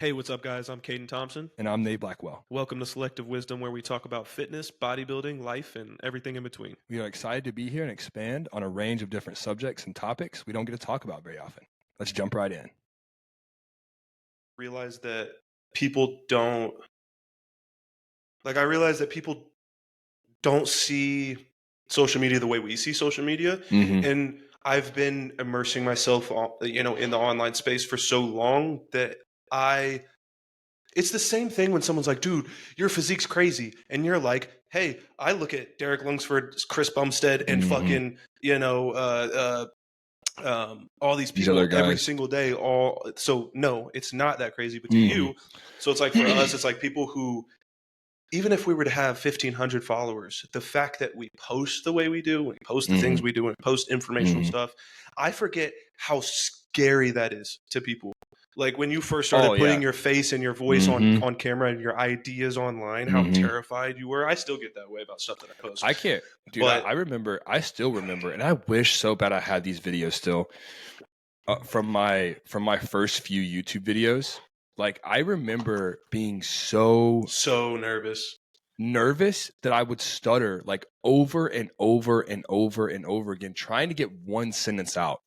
Hey, what's up, guys? I'm Caden Thompson. And I'm Nate Blackwell. Welcome to Selective Wisdom, where we talk about fitness, bodybuilding, life, and everything in between. We are excited to be here and expand on a range of different subjects and topics we don't get to talk about very often. Let's jump right in. Realize that people don't I realize that people don't see social media the way we see social media, and I've been immersing myself, in the online space for so long that it's the same thing when someone's like, dude, your physique's crazy. And you're like, hey, I look at Derek Lungsford, Chris Bumstead, and fucking, all these people other every guys. single day. So no, it's not that crazy. But to you, so it's like for us, it's like people who, even if we were to have 1,500 followers, the fact that we post the way we do, we post the things we do, and post informational stuff, I forget how scary that is to people. Like when you first started putting your face and your voice on camera and your ideas online, how terrified you were. I still get that way about stuff that I post. I can't, dude. But I still remember, and I wish so bad I had these videos still from my first few YouTube videos. Like I remember being so nervous that I would stutter like over and over and over and over again, trying to get one sentence out.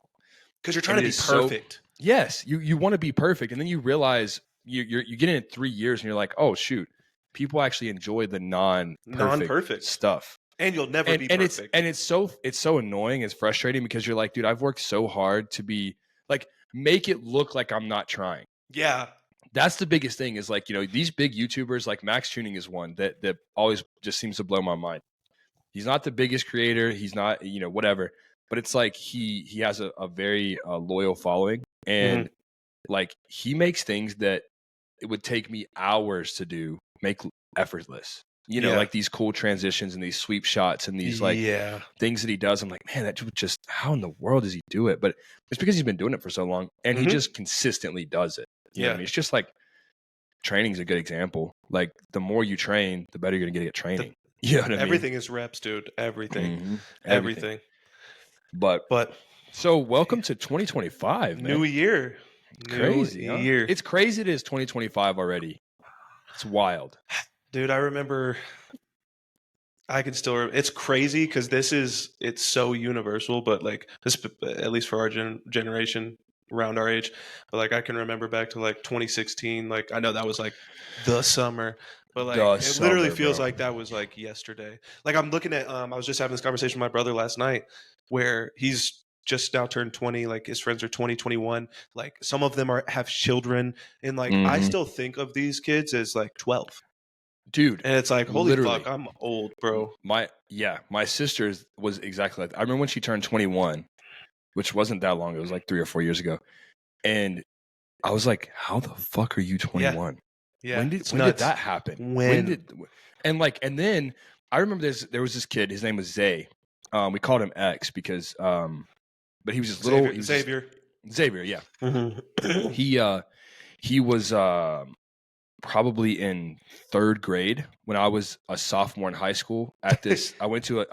Because you're trying to be perfect. Yes, you want to be perfect, and then you realize you get in 3 years, and you're like, oh shoot, people actually enjoy the non-perfect stuff, and you'll never be perfect. It's so annoying, it's frustrating because you're like, dude, I've worked so hard to be like, make it look like I'm not trying. Yeah, that's the biggest thing. Is like, these big YouTubers, like Max Tuning is one that always just seems to blow my mind. He's not the biggest creator, he's not whatever. But it's like he has a very loyal following, and like he makes things that it would take me hours to do make effortless. Like these cool transitions and these sweep shots and these things that he does. I'm like, man, that just how in the world does he do it? But it's because he's been doing it for so long, and he just consistently does it. You know what I mean? It's just like training is a good example. Like the more you train, the better you're gonna get at training. You know what I mean? Everything is reps, dude. Everything. Everything. But so welcome to 2025, man. New year. Crazy, huh? It's crazy it is 2025 already. It's wild. Dude, I remember it's crazy because it's so universal, but like this, at least for our generation around our age, but like I can remember back to like 2016, like I know that was like the summer. But like it literally feels like that was like yesterday. Like I'm looking at I was just having this conversation with my brother last night where he's just now turned 20, like his friends are 20, 21. Like some of them have children, and like I still think of these kids as like 12. Dude. And it's like, holy fuck, I'm old, bro. My sister was exactly like that. I remember when she turned 21, which wasn't that long. It was like 3 or 4 years ago. And I was like, how the fuck are you 21? Yeah. When did that happen? And then I remember there was this kid, his name was Zay. We called him X because but he was just little. Xavier, yeah. He was probably in 3rd grade when I was a sophomore in high school. At this, I went to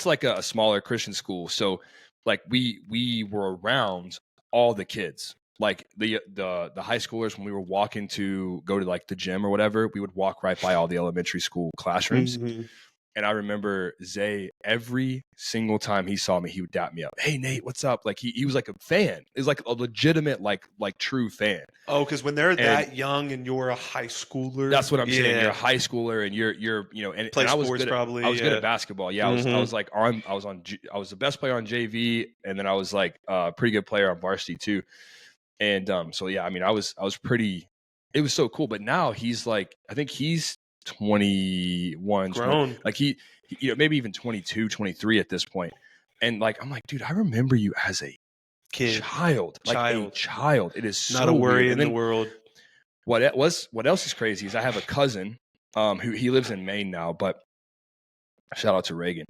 like a smaller Christian school, so like we were around all the kids. Like the high schoolers, when we were walking to go to like the gym or whatever, we would walk right by all the elementary school classrooms. And I remember Zay, every single time he saw me, he would dap me up. Hey, Nate, what's up? Like he was like a fan. It was like a legitimate, like true fan. Oh, because when they're that young and you're a high schooler. That's what I'm saying. You're a high schooler and you're and play and I was sports good probably. I was good at basketball. Yeah, I was the best player on JV, and then I was like a pretty good player on varsity too. And so yeah, I mean I was pretty, it was so cool. But now he's like, I think he's 21, grown. Like he maybe even 22, 23 at this point. And like I'm like, dude, I remember you as a child. A child. It is so not a worry weird. In the world. What else is crazy is I have a cousin who he lives in Maine now, but shout out to Reagan.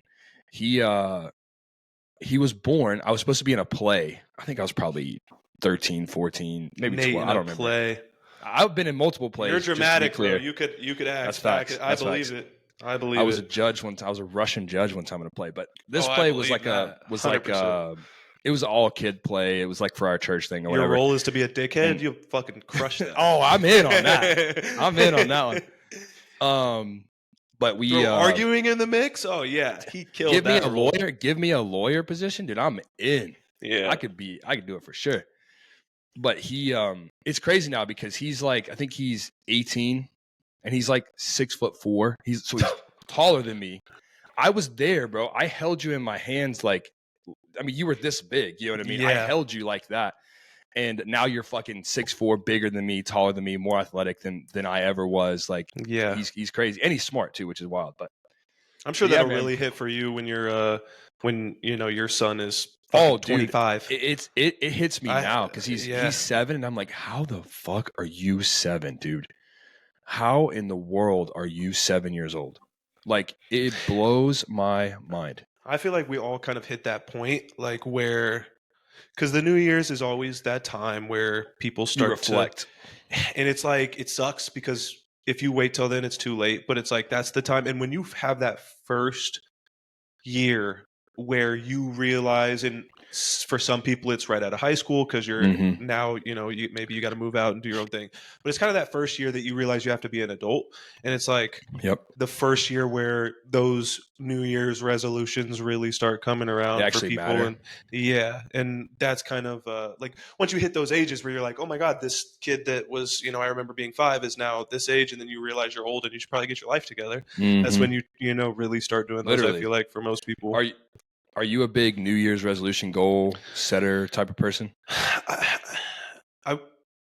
He was born, I was supposed to be in a play. I think I was probably 13, 14, maybe 12. I don't remember. Play. I've been in multiple plays. You're dramatic, bro. You could act. That's facts. I believe it. I was a judge one time. I was a Russian judge one time in a play, but this play was like 100%. It was all kid play. It was like for our church thing or Your whatever. role is to be a dickhead. And You fucking crush that. oh, I'm in on that. I'm in on that one. But we Throw arguing in the mix. Oh yeah, he killed give me that a role. lawyer. Give me a lawyer position, dude. I'm in. Yeah, I could do it for sure. But it's crazy now because he's like, I think he's 18 and he's like 6'4". He's taller than me. I was there, bro. I held you in my hands like, I mean, you were this big. You know what I mean? I Yeah. held you like that. And now you're fucking 6'4", bigger than me, taller than me, more athletic than I ever was. Like, yeah. he's crazy. And he's smart too, which is wild. But I'm sure yeah, that'll man. really hit for you when you're when you know your son is fucking 25. It hits me now because he's 7, and I'm like, how the fuck are you 7, dude? How in the world are you 7 years old? Like, it blows my mind. I feel like we all kind of hit that point, like where, because the New Year's is always that time where people You start reflect. and it's like it sucks because if you wait till then, it's too late. But it's like that's the time, and when you have that first year where you realize, and for some people it's right out of high school because you're now maybe you got to move out and do your own thing, but it's kind of that first year that you realize you have to be an adult, and it's like the first year where those New Year's resolutions really start coming around for people matter. and that's kind of like once you hit those ages where you're like, oh my god, this kid that was I remember being 5 is now this age, and then you realize you're old and you should probably get your life together. That's when you really start doing those. I feel like for most people. Are you a big New Year's resolution goal setter type of person?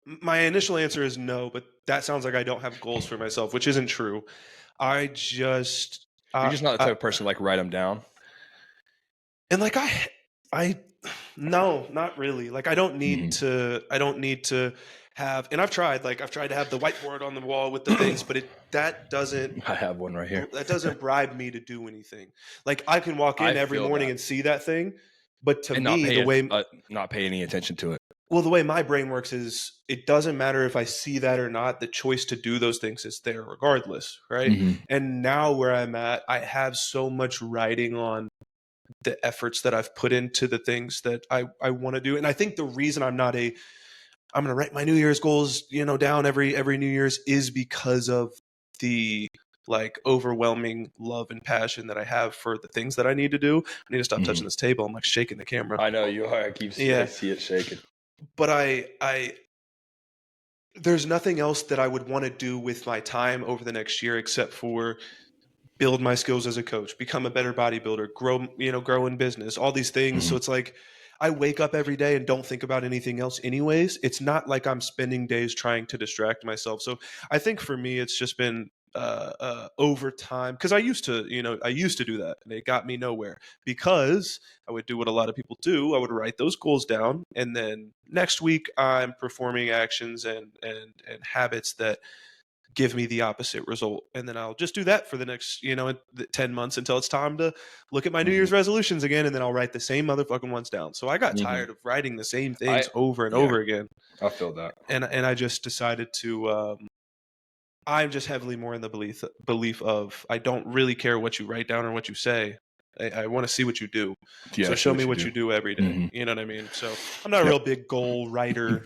My initial answer is no, but that sounds like I don't have goals for myself, which isn't true. You're just not the type of person like write them down. And like no, not really. Like I don't need to have, and I've tried to have the whiteboard on the wall with the things, but that doesn't. I have one right here. That doesn't bribe me to do anything. Like I can walk in every morning and see that thing, but to me, the way not pay any attention to it. Well, the way my brain works is it doesn't matter if I see that or not. The choice to do those things is there regardless, right? And now where I'm at, I have so much writing on the efforts that I've put into the things that I want to do. And I think the reason I'm going to write my New Year's goals, down every New Year's is because of the like overwhelming love and passion that I have for the things that I need to do. I need to stop touching this table. I'm like shaking the camera. I know you are. I see it shaking. But there's nothing else that I would want to do with my time over the next year except for build my skills as a coach, become a better bodybuilder, grow in business, all these things. So it's like I wake up every day and don't think about anything else anyways. It's not like I'm spending days trying to distract myself. So I think for me, it's just been over time, because I used to do that and it got me nowhere, because I would do what a lot of people do. I would write those goals down, and then next week I'm performing actions and habits that give me the opposite result, and then I'll just do that for the next 10 months until it's time to look at my New Year's resolutions again, and then I'll write the same motherfucking ones down. So I got tired of writing the same things over and over again. I feel that, and I just decided to I'm just heavily more in the belief of I don't really care what you write down or what you say. I want to see what you do. So show me what you do every day. You know what I mean? So I'm not a real big goal writer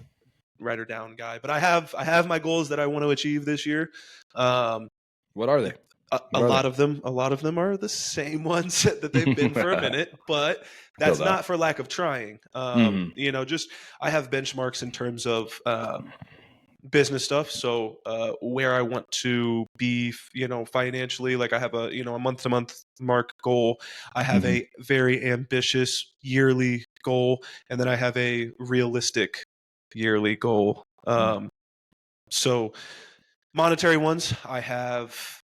down guy, but I have my goals that I want to achieve this year. What are they? A lot of them are the same ones that they've been for a minute, but that's not for lack of trying. Just I have benchmarks in terms of business stuff. So where I want to be, financially, like I have a month to month mark goal. I have a very ambitious yearly goal, and then I have a realistic yearly goal. So monetary ones, I have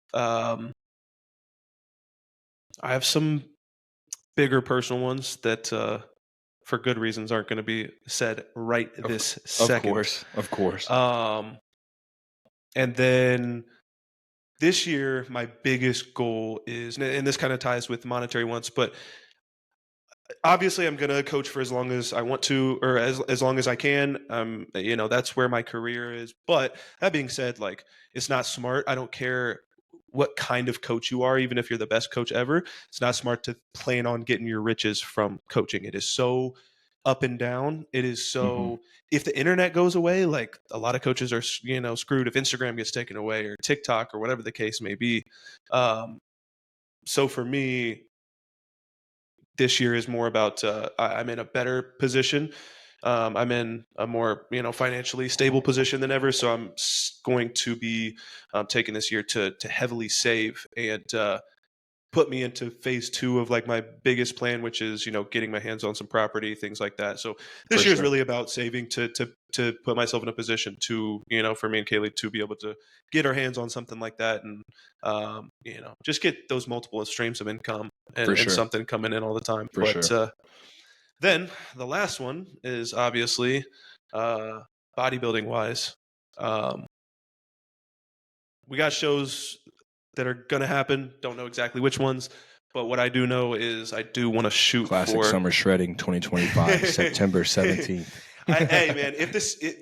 some bigger personal ones that for good reasons aren't going to be said right this second. Of course. And then this year, my biggest goal is, and this kind of ties with monetary ones, but obviously I'm going to coach for as long as I want to, or as long as I can. That's where my career is. But that being said, like, it's not smart. I don't care what kind of coach you are, even if you're the best coach ever. It's not smart to plan on getting your riches from coaching. It is so up and down. It is Mm-hmm. so, if the internet goes away, like a lot of coaches are, screwed if Instagram gets taken away or TikTok or whatever the case may be. So for me, this year is more about I'm in a better position. I'm in a more financially stable position than ever, so I'm going to be taking this year to heavily save and put me into phase two of like my biggest plan, which is getting my hands on some property, things like that. So For this year is sure. really about saving to put myself in a position to for me and Kaylee to be able to get our hands on something like that, and just get those multiple streams of income and, For and sure. something coming in all the time. For But sure. then the last one is obviously uh, bodybuilding wise. Um, we got shows that are going to happen. Don't know exactly which ones, but what I do know is I do want to shoot Classic for Summer Shredding 2025, September 17th. Hey man,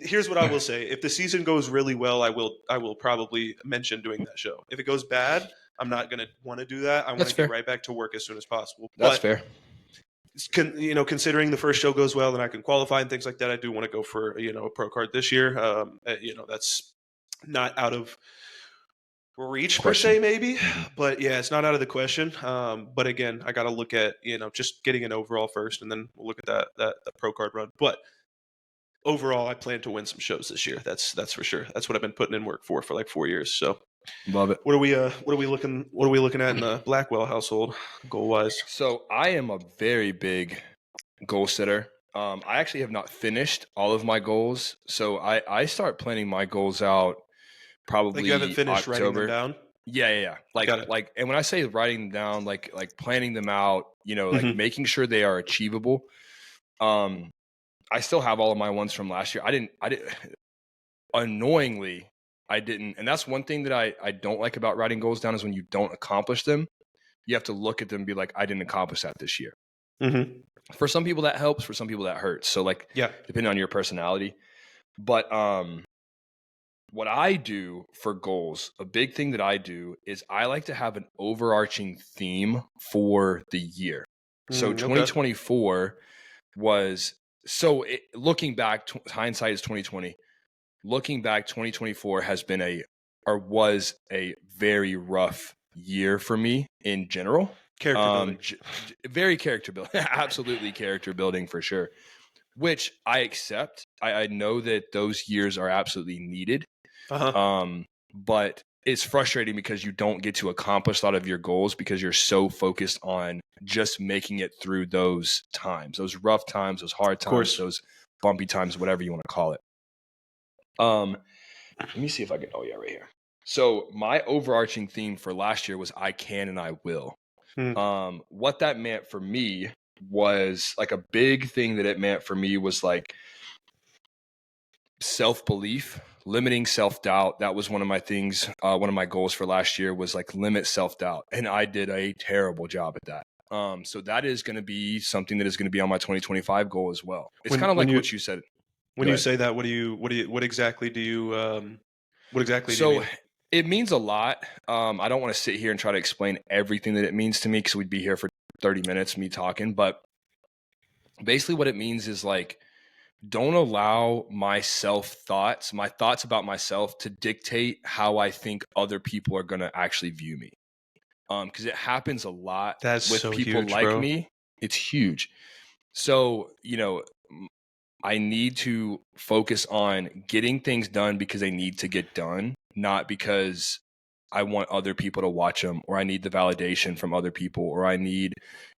here's what I will say: if the season goes really well, I will probably mention doing that show. If it goes bad, I'm not going to want to do that. I want That's to get fair. right back to work as soon as possible. That's But fair. considering the first show goes well and I can qualify and things like that, I do want to go for a pro card this year. That's not out of reach per Question. se, maybe, Mm-hmm. but yeah, it's not out of the question. But again, I got to look at just getting an overall first, and then we'll look at that pro card run. But overall, I plan to win some shows this year. That's for sure. That's what I've been putting in work for like 4 years. So Love it. what are we looking at in the Blackwell household goal wise? So I am a very big goal setter. I actually have not finished all of my goals. So I start planning my goals out Like you haven't probably finished writing them October. down? Yeah. Got it. And when I say writing them down, like planning them out, like Hmm. making sure they are achievable. I still have all of my ones from last year. I didn't annoyingly, I didn't. And that's one thing that I don't like about writing goals down is when you don't accomplish them, you have to look at them and be like, I didn't accomplish that this year. Hmm. For some people that helps, for some people that hurts. So like, Yeah. depending on your personality. But what I do for goals, a big thing that I do is I like to have an overarching theme for the year. So Okay. 2024 was looking back, hindsight is 2020. Looking back, 2024 has been was a very rough year for me in general. Character building. Very character building, absolutely character building for sure, which I accept. I know that those years are absolutely needed. But it's frustrating because you don't get to accomplish a lot of your goals because you're so focused on just making it through those times, those rough times, those hard times, those bumpy times, whatever you want to call it. Let me see if I can. Oh yeah, right here. So my overarching theme for last year was I can and I will. What that meant for me was like a big thing that it meant for me was like self-belief, limiting self-doubt. That was one of my things. One of my goals for last year was like limit self-doubt. And I did a terrible job at that. So that is going to be something that is going to be on my 2025 goal as well. It's kind of like what you said. When you say that, what exactly do you mean? It means a lot. I don't want to sit here and try to explain everything that it means to me because we'd be here for 30 minutes, me talking. But basically what it means is like, don't allow my thoughts about myself to dictate how I think other people are going to actually view me. Because it happens a lot with so people huge, like bro. me. It's huge. So, I need to focus on getting things done because they need to get done, not because I want other people to watch them or I need the validation from other people or I need,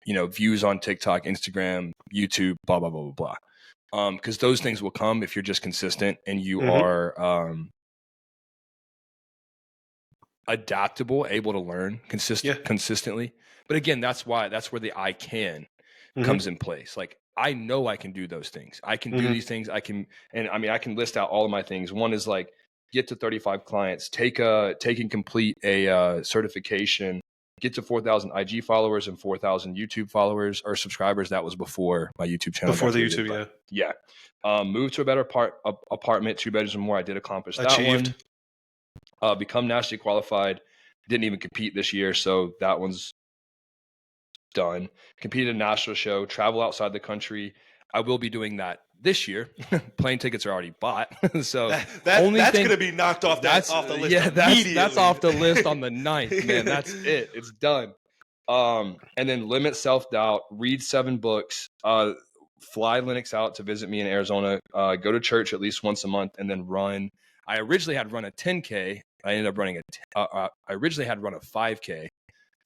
views on TikTok, Instagram, YouTube, blah, blah, blah, blah, blah. Because those things will come if you're just consistent and you are adaptable, able to learn consistently. But again, that's where the I can comes in place. Like I know I can do those things. I can do these things. I can list out all of my things. One is like get to 35 clients, take and complete a certification, get to 4,000 IG followers and 4,000 YouTube followers or subscribers. That was before my YouTube channel. Before the YouTube, yeah. Move to a better apartment, 2 bedrooms or more. I did accomplish that Achieved. one. Become nationally qualified. Didn't even compete this year, so that one's done. Compete at a national show. Travel outside the country. I will be doing that this year. Plane tickets are already bought. So that's going to be knocked off off the list immediately. That's off the list on the 9th, man. That's it. It's done. And then limit self-doubt, read 7 books, fly Linux out to visit me in Arizona, go to church at least once a month, and then run. I originally had run a 10K. I ended up running I originally had run a 5K.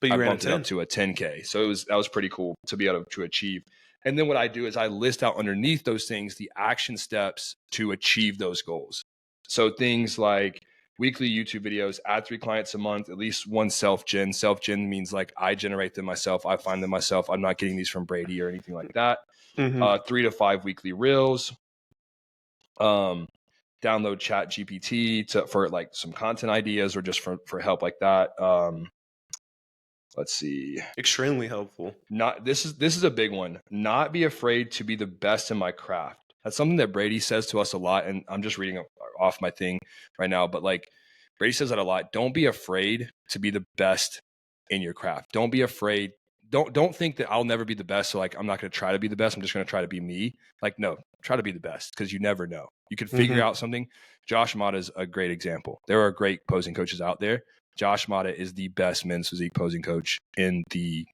But I you ran bumped it up to a 10K. So that was pretty cool to be able to achieve. And then what I do is I list out underneath those things the action steps to achieve those goals. So things like weekly YouTube videos, add 3 clients a month, at least one self-gen. Self-gen means like I generate them myself. I find them myself. I'm not getting these from Brady or anything like that. 3 to 5 weekly reels. Download ChatGPT for like some content ideas or just for help like that. Let's see. Extremely helpful. This is a big one. Not be afraid to be the best in my craft. That's something that Brady says to us a lot. And I'm just reading off my thing right now. But like Brady says that a lot. Don't be afraid to be the best in your craft. Don't be afraid. Don't think that I'll never be the best. So like, I'm not going to try to be the best. I'm just going to try to be me. Like, no, try to be the best because you never know. You could figure out something. Josh Mata is a great example. There are great posing coaches out there. Josh Mata is the best men's physique posing coach in the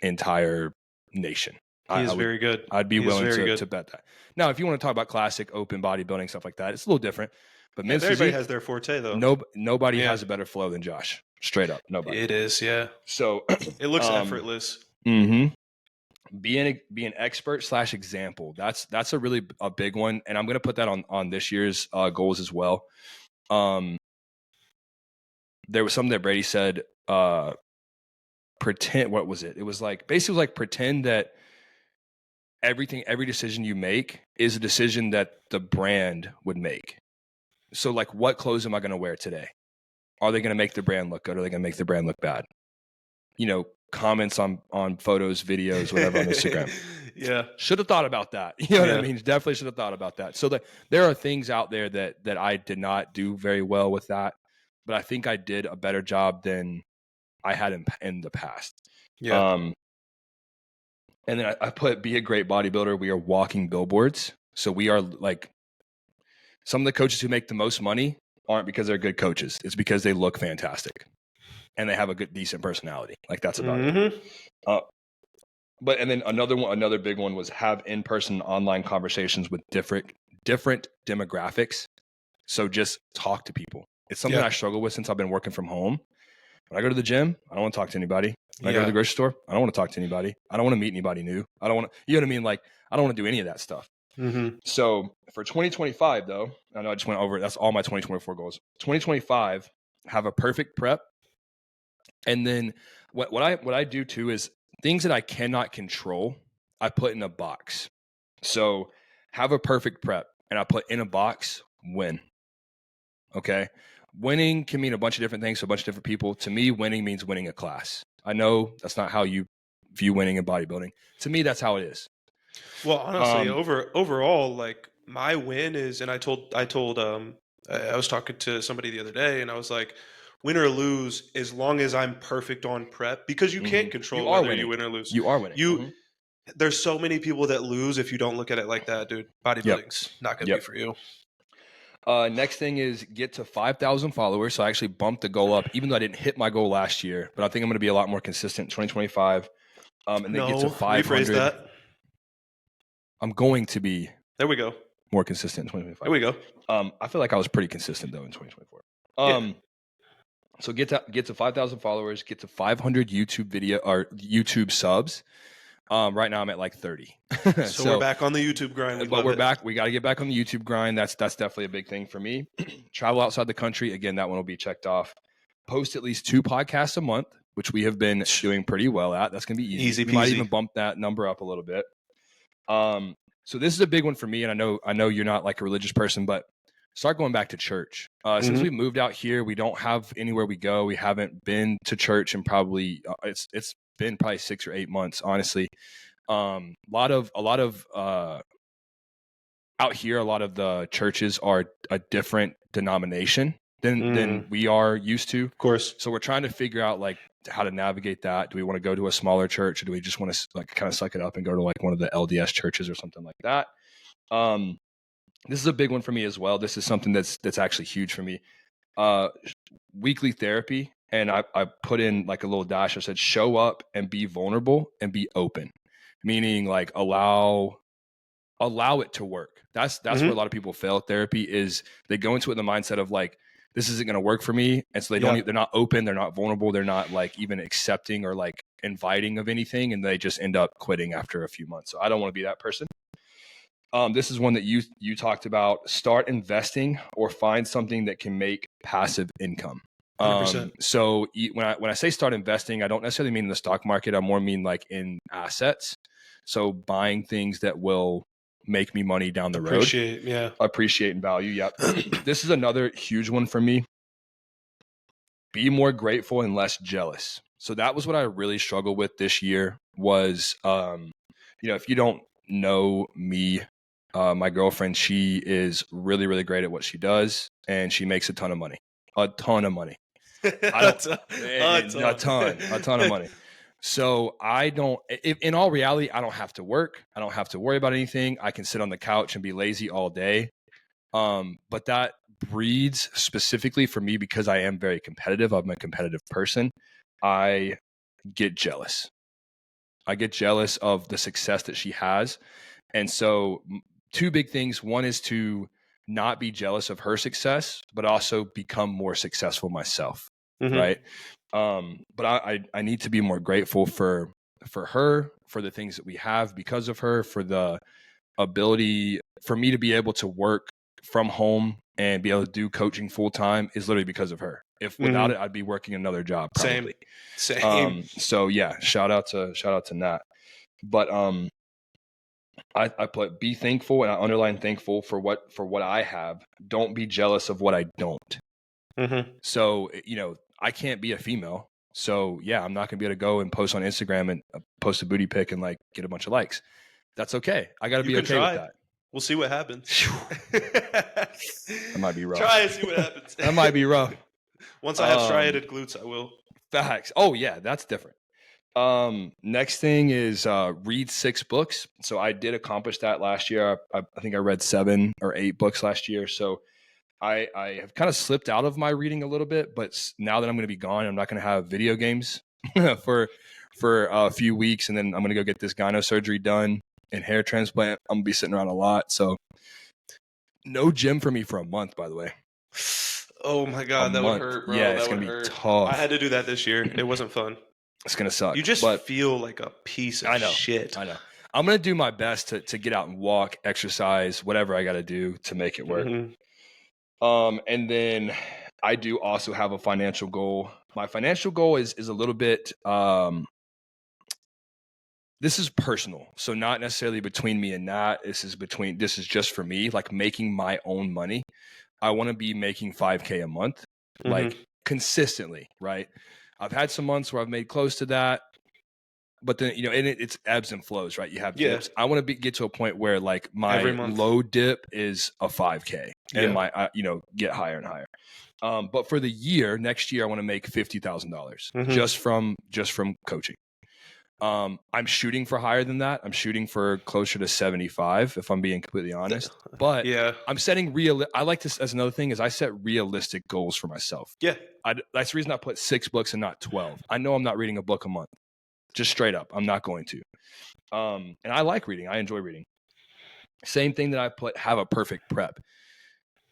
entire nation. He is very good. I'd be willing to bet that. Now, if you want to talk about classic open bodybuilding, stuff like that, it's a little different. But men's everybody physique, has their forte, though. Nobody has a better flow than Josh. Straight up, nobody. It is, yeah. So it looks effortless. Be an expert / example. That's a really a big one, and I'm going to put that on this year's goals as well. There was something that Brady said, pretend, what was it? It was like, basically like pretend that every decision you make is a decision that the brand would make. So like, what clothes am I going to wear today? Are they going to make the brand look good? Or are they going to make the brand look bad? Comments on photos, videos, whatever on Instagram. Yeah. Should have thought about that. You know what I mean? Definitely should have thought about that. So there are things out there that I did not do very well with that. But I think I did a better job than I had in the past. Yeah. And then I put, be a great bodybuilder. We are walking billboards. So we are like, some of the coaches who make the most money aren't because they're good coaches. It's because they look fantastic and they have a decent personality. Like that's about it. But and then another big one was have in-person online conversations with different demographics. So just talk to people. It's something I struggle with since I've been working from home. When I go to the gym, I don't want to talk to anybody. When I go to the grocery store, I don't want to talk to anybody. I don't want to meet anybody new. I don't want to, you know what I mean? Like, I don't want to do any of that stuff. So for 2025, though, I know I just went over it. That's all my 2024 goals. 2025, have a perfect prep. And then what I do too is things that I cannot control, I put in a box. So have a perfect prep, and I put in a box win. Okay. Winning can mean a bunch of different things to a bunch of different people. To me, winning means winning a class. I know that's not how you view winning in bodybuilding. To me, that's how it is. Well, honestly, overall, like my win is, and I was talking to somebody the other day, and I was like, win or lose, as long as I'm perfect on prep, because you can't control whether you win or lose. You are winning. There's so many people that lose if you don't look at it like that, dude. Bodybuilding's not going to be for you. Next thing is get to 5,000 followers. So I actually bumped the goal up, even though I didn't hit my goal last year. But I think I'm going to be a lot more consistent in 2025. And then get to 500. Rephrase that. I'm going to be. There we go. More consistent in 2025. There we go. I feel like I was pretty consistent though in 2024. So get to 5,000 followers. Get to 500 YouTube subs. Right now I'm at like 30. So we're back on the YouTube grind. We're back. We got to get back on the YouTube grind. That's definitely a big thing for me. Travel outside the country. Again, that one will be checked off. Post at least 2 podcasts a month, which we have been doing pretty well at. That's going to be easy. We might even bump that number up a little bit. So this is a big one for me. And I know you're not like a religious person, but start going back to church. Since we moved out here, we don't have anywhere we go. We haven't been to church in probably, it's been probably 6 or 8 months, honestly. A lot of out here, a lot of the churches are a different denomination than we are used to. Of course. So we're trying to figure out like how to navigate that. Do we want to go to a smaller church, or do we just want to like kind of suck it up and go to like one of the LDS churches or something like that? This is a big one for me as well. This is something that's actually huge for me. Weekly therapy. And I put in like a little dash. I said, show up and be vulnerable and be open, meaning like allow it to work. That's where a lot of people fail at therapy, is they go into it in the mindset of like, this isn't going to work for me. And so they're not open. They're not vulnerable. They're not like even accepting or like inviting of anything. And they just end up quitting after a few months. So I don't want to be that person. This is one that you talked about. Start investing or find something that can make passive income. 100%. So when I say start investing, I don't necessarily mean in the stock market. I more mean like in assets. So buying things that will make me money down the road. Appreciate in value. Yep. This is another huge one for me. Be more grateful and less jealous. So that was what I really struggled with this year was, if you don't know me, my girlfriend, she is really, really great at what she does, and she makes a ton of money. A ton of money. A ton of money. So in all reality, I don't have to work. I don't have to worry about anything. I can sit on the couch and be lazy all day. But that breeds specifically for me because I am very competitive. I'm a competitive person. I get jealous. I get jealous of the success that she has. And so two big things. One is to not be jealous of her success, but also become more successful myself. Right. But I need to be more grateful for her, for the things that we have because of her, for the ability for me to be able to work from home and be able to do coaching full time is literally because of her. If without it, I'd be working another job probably. Same. So yeah, shout out to Nat. But I put be thankful, and I underline thankful for what I have. Don't be jealous of what I don't. So, I can't be a female. So yeah, I'm not gonna be able to go and post on Instagram and post a booty pic and like get a bunch of likes. That's okay. I got to be okay with that. We'll see what happens. That might be rough. Try and see what happens. That might be rough. Once I have striated glutes, I will. Facts. Oh yeah, that's different. Next thing is read 6 books. So I did accomplish that last year. I think I read 7 or 8 books last year. So I have kind of slipped out of my reading a little bit, but now that I'm going to be gone, I'm not going to have video games for a few weeks, and then I'm going to go get this gyno surgery done and hair transplant. I'm going to be sitting around a lot. So no gym for me for a month, by the way. Oh my God, that would hurt, bro. Yeah, it's going to be tough. I had to do that this year. It wasn't fun. It's going to suck. You just feel like a piece of shit. I know. I'm going to do my best to get out and walk, exercise, whatever I got to do to make it work. And then I do also have a financial goal. My financial goal is a little bit, this is personal. So not necessarily between me and Nat. This is just for me, like making my own money. I want to be making $5,000 a month, like consistently, right? I've had some months where I've made close to that, but then, and it's ebbs and flows, right? You have dips. I want to get to a point where like my low dip is a $5,000 and my, get higher and higher. But for the next year, I want to make $50,000 just from coaching. I'm shooting for higher than that. I'm shooting for closer to 75, if I'm being completely honest. But I'm setting I like this as another thing is I set realistic goals for myself. Yeah. That's the reason I put 6 books and not 12. I know I'm not reading a book a month. Just straight up. I'm not going to. And I like reading. I enjoy reading. Same thing that I put have a perfect prep.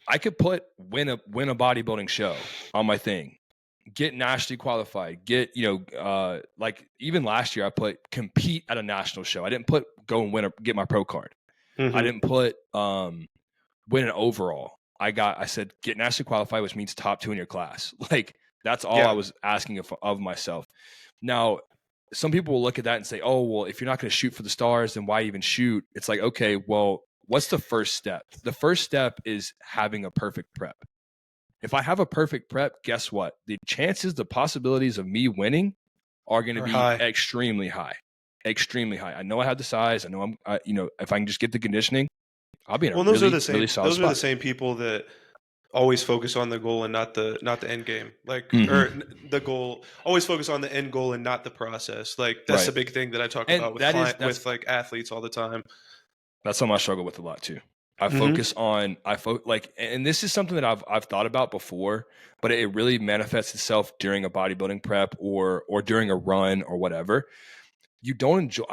I could put win a bodybuilding show on my thing. Get nationally qualified, like even last year I put compete at a national show. I didn't put go and get my pro card. I didn't put win an overall. I said get nationally qualified, which means top 2 in your class. Like that's all I was asking of myself. Now, some people will look at that and say, oh, well, if you're not going to shoot for the stars, then why even shoot? It's like, okay, well, what's the first step? The first step is having a perfect prep. If I have a perfect prep, guess what? The possibilities of me winning are going to be extremely high. Extremely high. I know I have the size. I know if I can just get the conditioning, I'll be in a really solid spot. Those are the same people that always focus on the goal and not the end game. Like, or Hmm. the goal, always focus on the end goal and not the process. Like, that's a Right. big thing that I talk And about with client that's with like athletes all the time. something I struggle with a lot too. I Hmm. focus on like, and this is something that I've thought about before, but it really manifests itself during a bodybuilding prep or during a run or whatever. You don't enjoy.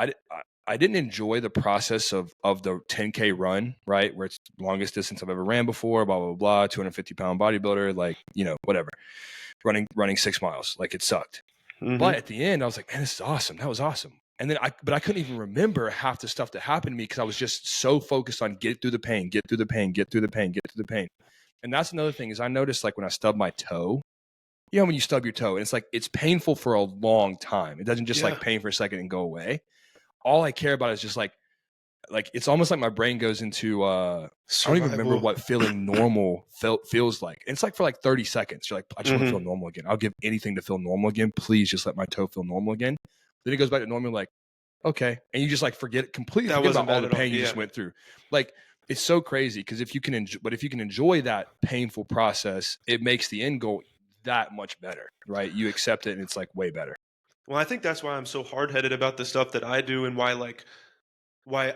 I didn't enjoy the process of the 10K run, right, where it's the longest distance I've ever ran before. Blah blah blah. 250-pound bodybuilder, like, whatever. Running 6 miles, like, it sucked. But Hmm. at the end, I was like, man, this is awesome. That was awesome. And then but I couldn't even remember half the stuff that happened to me because I was just so focused on get through the pain, get through the pain, get through the pain, get through the pain. And that's another thing is I noticed, like, when I stub my toe, when you stub your toe and it's like, it's painful for a long time. It doesn't just Yeah. like pain for a second and go away. All I care about is just like it's almost like my brain goes into I don't even remember Survival. what feeling normal feels like. And it's like for like 30 seconds. You're like, I just want to feel Hmm. normal again. I'll give anything to feel normal again. Please just let my toe feel normal again. Then it goes back to normal, like, okay. And you just like completely That forget wasn't about all bad the at all. pain you Yeah. just went through. Like, it's so crazy because if you can enjoy that painful process, it makes the end goal that much better, right? You accept it and it's like way better. Well, I think that's why I'm so hard headed about the stuff that I do, and why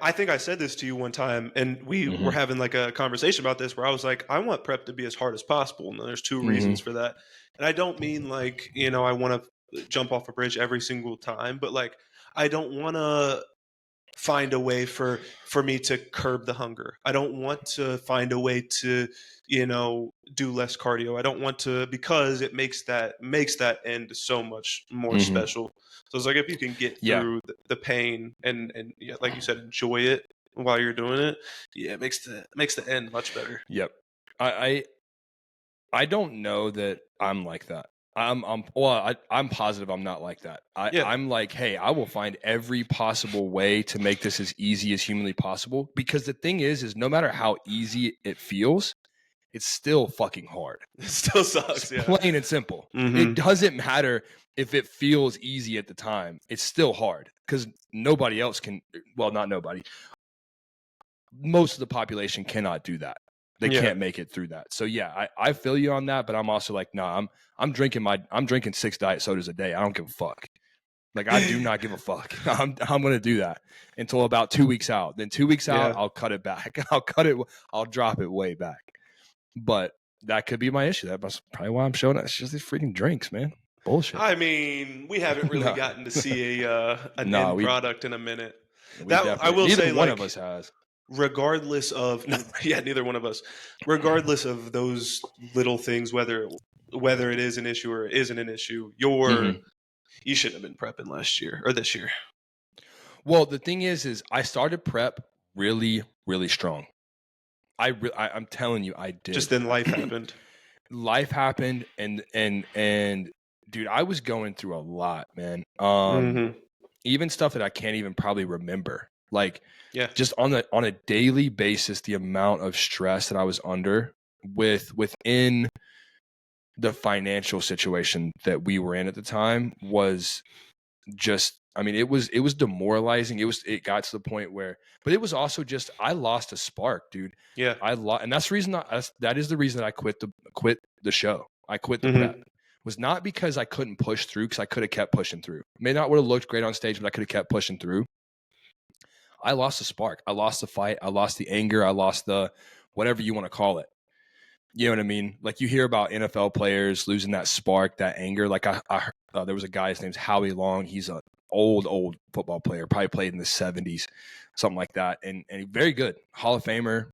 I think I said this to you one time, and we were Hmm. having like a conversation about this where I was like, I want prep to be as hard as possible. And there's two Hmm. reasons for that. And I don't mean like, I want to jump off a bridge every single time, but like, I don't want to find a way for me to curb the hunger. I don't want to find a way to, do less cardio. I don't want to, because it makes that end so much more Hmm. special. So it's like if you can get Yeah. through the pain and yeah, like you said, enjoy it while you're doing it. Yeah, it makes the end much better. Yep. I I don't know that I'm like that. I'm positive I'm not like that. Yeah. I'm like, hey, I will find every possible way to make this as easy as humanly possible. Because the thing is no matter how easy it feels, it's still fucking hard. It still It's sucks. Yeah. plain and simple. Hmm. It doesn't matter if it feels easy at the time. It's still hard because nobody else can. Well, not nobody. Most of the population cannot do that. They Yeah. can't make it through that. So yeah, I feel you on that, but I'm also like, nah, I'm drinking 6 diet sodas a day. I don't give a fuck. Like, I do not give a fuck. I'm gonna do that until about 2 weeks out. Then 2 weeks out, Yeah. I'll cut it back. I'll drop it way back. But that could be my issue. That's probably why I'm showing up. It's just these freaking drinks, man. Bullshit. I mean, we haven't really No. gotten to see a an Nah, end we product in a minute. we That I definitely will neither say, one of like, us has. regardless of no, yeah, neither one of us. Regardless of those little things, whether it is an issue or it isn't an issue, Hmm. you shouldn't have been prepping last year or this year. Well, the thing is I started prep really, really strong. I'm telling you, I Just did. then life happened. Life happened, and dude, I was going through a lot, man. Hmm. Even stuff that I can't even probably remember. Like, Yeah. just on a daily basis, the amount of stress that I was under within the financial situation that we were in at the time was just, I mean, it was demoralizing. It got to the point where, but it was also just, I lost a spark, dude. Yeah. And that's the reason that is the reason I quit the show. I quit the prep. Hmm. Was not because I couldn't push through, because I could have kept pushing through. May not would have looked great on stage, but I could have kept pushing through. I lost the spark. I lost the fight. I lost the anger. I lost the whatever you want to call it. You know what I mean? Like, you hear about NFL players losing that spark, that anger. Like, there was a guy, his name's Howie Long. He's an old football player, probably played in the 70s, something like that. And very good. Hall of Famer,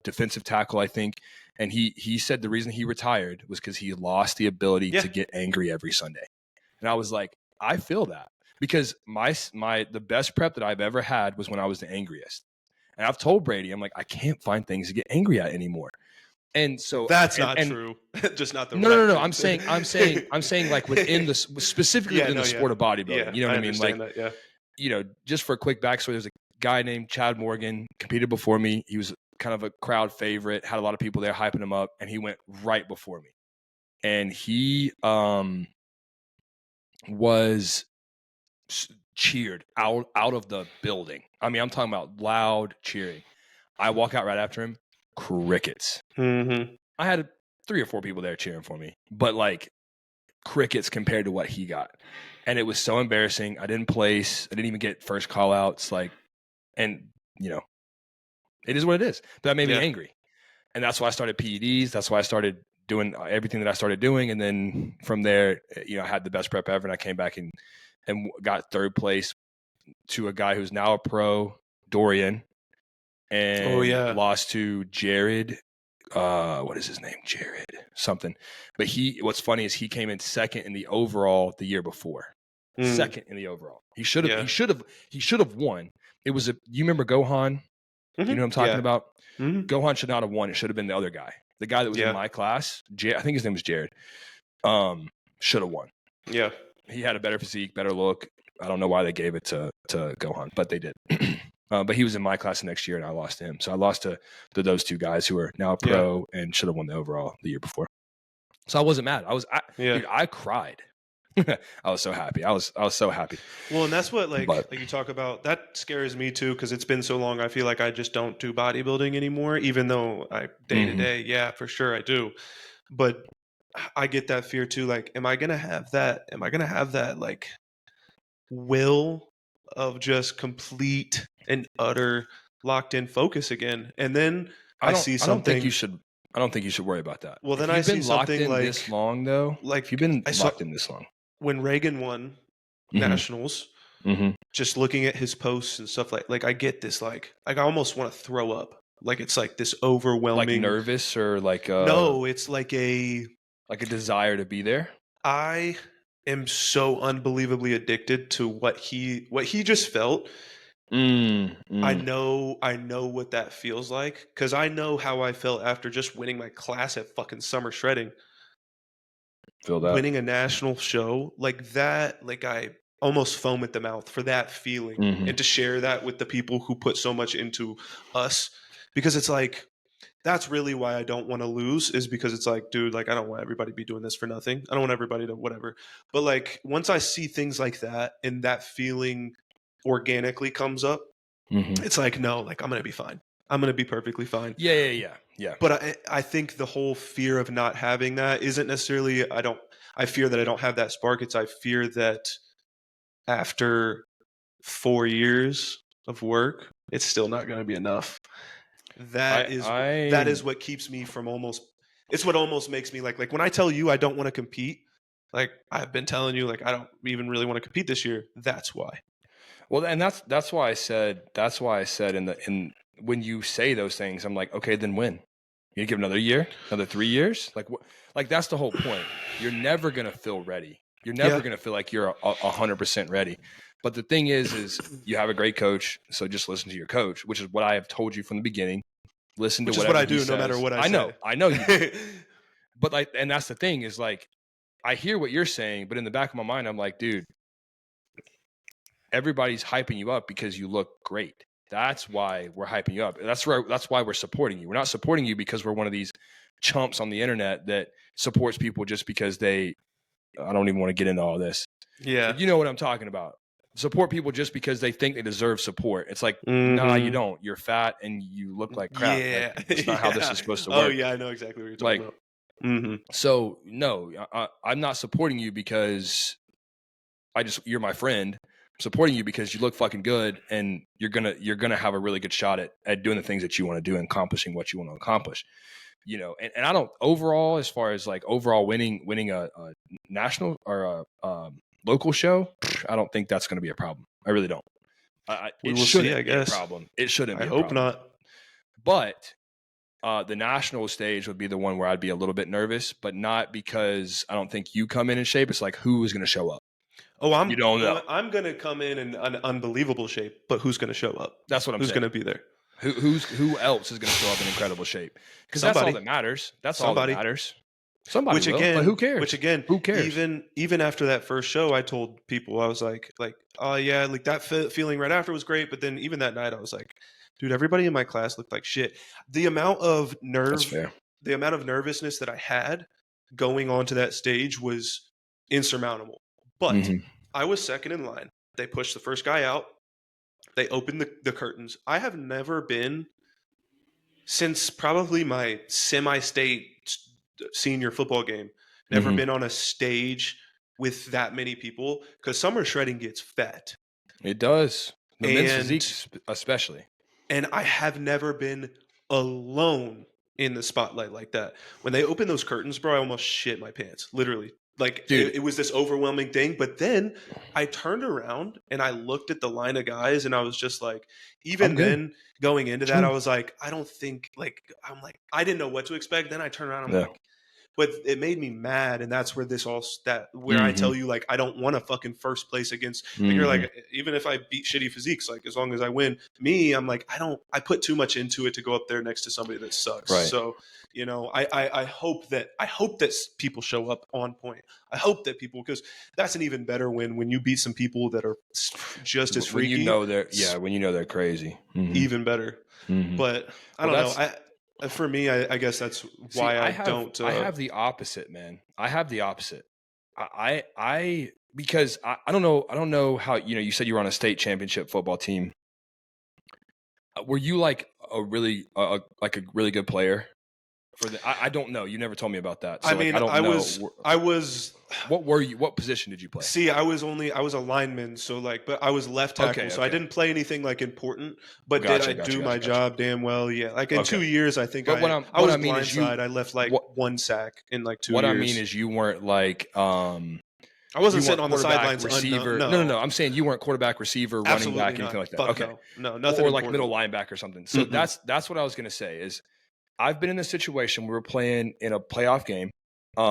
defensive tackle, I think. And he said the reason he retired was because he lost the ability Yeah. to get angry every Sunday. And I was like, I feel that, because the best prep that I've ever had was when I was the angriest. And I've told Brady, I'm like, I can't find things to get angry at anymore. And so, That's not and true. Just not the no, no, right no, no. things. I'm saying like within the, specifically Yeah. within No. the Yeah. sport of bodybuilding. Yeah. You know I what I mean? Like, understand that. Yeah. just for a quick backstory, there's a guy named Chad Morgan, competed before me. He was kind of a crowd favorite, had a lot of people there hyping him up, and he went right before me. And he was cheered out of the building. I mean, I'm talking about loud cheering. I walk out right after him, crickets. Hmm. I had 3 or 4 people there cheering for me, but like crickets compared to what he got. And it was so embarrassing. I didn't place. I didn't even get first call outs. Like, and you know, it is what it is. But that made me Yeah. angry. And that's why I started PEDs. That's why I started doing everything that I started doing. And then from there, you know, I had the best prep ever. And I came back and got third place to a guy who's now a pro, Dorian, Oh and yeah. lost to Jared. What is his name? Jared something. But what's funny is he came in second in the overall the year before. Second in the overall. He should have won. It was you remember Gohan? Mm-hmm. You know what I'm talking about? Mm-hmm. Gohan should not have won. It should have been the other guy. The guy that was in my class. I think his name was Jared. Should have won. Yeah. He had a better physique, better look. I don't know why they gave it to Gohan, but they did. But he was in my class the next year, and I lost to him. So I lost to those two guys who are now a pro and should have won the overall the year before. So I wasn't mad. Dude, I cried. I was so happy. I was so happy. Well, and that's what like you talk about. That scares me too because it's been so long. I feel like I just don't do bodybuilding anymore, even though I day to day, yeah, for sure I do. But I get that fear too. Like, am I gonna have that? Am I gonna have that like will of just complete and utter locked in focus again? And then I see something. I don't think you should worry about that. Well, then I see something like this long though. Like if you've been locked in this long. When Reagan won nationals, just looking at his posts and stuff like I get this like I almost want to throw up. Like it's like this overwhelming, like nervous or like no, it's like a desire to be there. I am so unbelievably addicted to what he just felt. I know what that feels like because I know how I felt after just winning my class at fucking summer shredding. Feel that winning a national show like that, like I almost foam at the mouth for that feeling and to share that with the people who put so much into us, because it's like that's really why I don't want to lose, is because it's like, dude, like I don't want everybody to be doing this for nothing. I don't want everybody to whatever. But like once I see things like that and that feeling organically comes up, it's like, no, like I'm gonna be fine. I'm gonna be perfectly fine. Yeah. But I think the whole fear of not having that isn't necessarily I fear that I don't have that spark. It's I fear that after 4 years of work, it's still not going to be enough. That is what keeps me from it's what almost makes me like when I tell you I don't want to compete, like I've been telling you, like I don't even really want to compete this year. That's why. Well, and that's why I said in when you say those things, I'm like, okay, then when? You give another year, another 3 years? Like that's the whole point. You're never going to feel ready. You're never going to feel like you're 100% ready. But the thing is you have a great coach. So just listen to your coach, which is what I have told you from the beginning. Listen to whatever what I do, says. no matter what I say. I know you do. But like, and that's the thing is like, I hear what you're saying, but in the back of my mind, I'm like, dude, everybody's hyping you up because you look great. That's why we're hyping you up. That's why we're supporting you. We're not supporting you because we're one of these chumps on the internet that supports people just because I don't even want to get into all this. Yeah. But you know what I'm talking about. Support people just because they think they deserve support. It's like, nah, you don't. You're fat and you look like crap. Yeah. Like, it's not how this is supposed to work. Oh yeah, I know exactly what you're talking about. So no, I'm not supporting you because you're my friend. I'm supporting you because you look fucking good and you're gonna have a really good shot at doing the things that you want to do and accomplishing what you want to accomplish. You know, and I don't overall, as far as like overall winning a national or a local show, I don't think that's going to be a problem. I really don't. We will see, I guess. Be a problem. It shouldn't be I a hope problem. not. But the national stage would be the one where I'd be a little bit nervous, but not because I don't think you come in shape. It's like, who is going to show up? Oh, you don't know. I'm going to come in an unbelievable shape, but who's going to show up? That's what I'm saying. Who's going to be there? Who else is going to show up in incredible shape? Because that's all that matters. That's all that matters. Somebody which will, again, but who cares? Which again, who cares? Even after that first show, I told people, I was like, oh yeah, like that feeling right after was great, but then even that night, I was like, dude, everybody in my class looked like shit. The amount of the amount of nervousness that I had going onto that stage was insurmountable. But I was second in line. They pushed the first guy out. They opened the curtains. I have never been, since probably my semi-state senior football game. Never been on a stage with that many people because summer shredding gets fat. It does. The men's And physique, especially. and I have never been alone in the spotlight like that. When they opened those curtains, bro, I almost shit my pants. Literally. Like Dude. it was this overwhelming thing. But then I turned around and I looked at the line of guys and I was just like, even then going into that, I was like, I don't think like I'm like, I didn't know what to expect. Then I turned around, I'm like, but it made me mad, and that's where where I tell you like I don't want to fucking first place against. Like, you're like, even if I beat shitty physiques, like as long as I win, I'm like I put too much into it to go up there next to somebody that sucks. Right. So I hope that people show up on point. I hope that people, because that's an even better win when you beat some people that are just as freaky. When you know they're crazy, even better. But I don't know. For me, I guess that's why I don't. I have the opposite, man. I have the opposite. Because I don't know how, you said you were on a state championship football team. Were you like a really good player for the? I don't know. You never told me about that. So I mean, I was. What were you? What position did you play? See, I was a lineman, so but I was left tackle, so I didn't play anything like important. But did I do my job damn well? Yeah, like in 2 years, I think I was blindside. I left like one sack in like 2 years. What I mean is you weren't like I wasn't sitting on the sidelines. Receiver. No. I'm saying you weren't quarterback, receiver, running back, anything like that. Fuck okay, no, nothing. Or like middle linebacker or something. So that's what I was gonna say. Is I've been in this situation. We were playing in a playoff game. I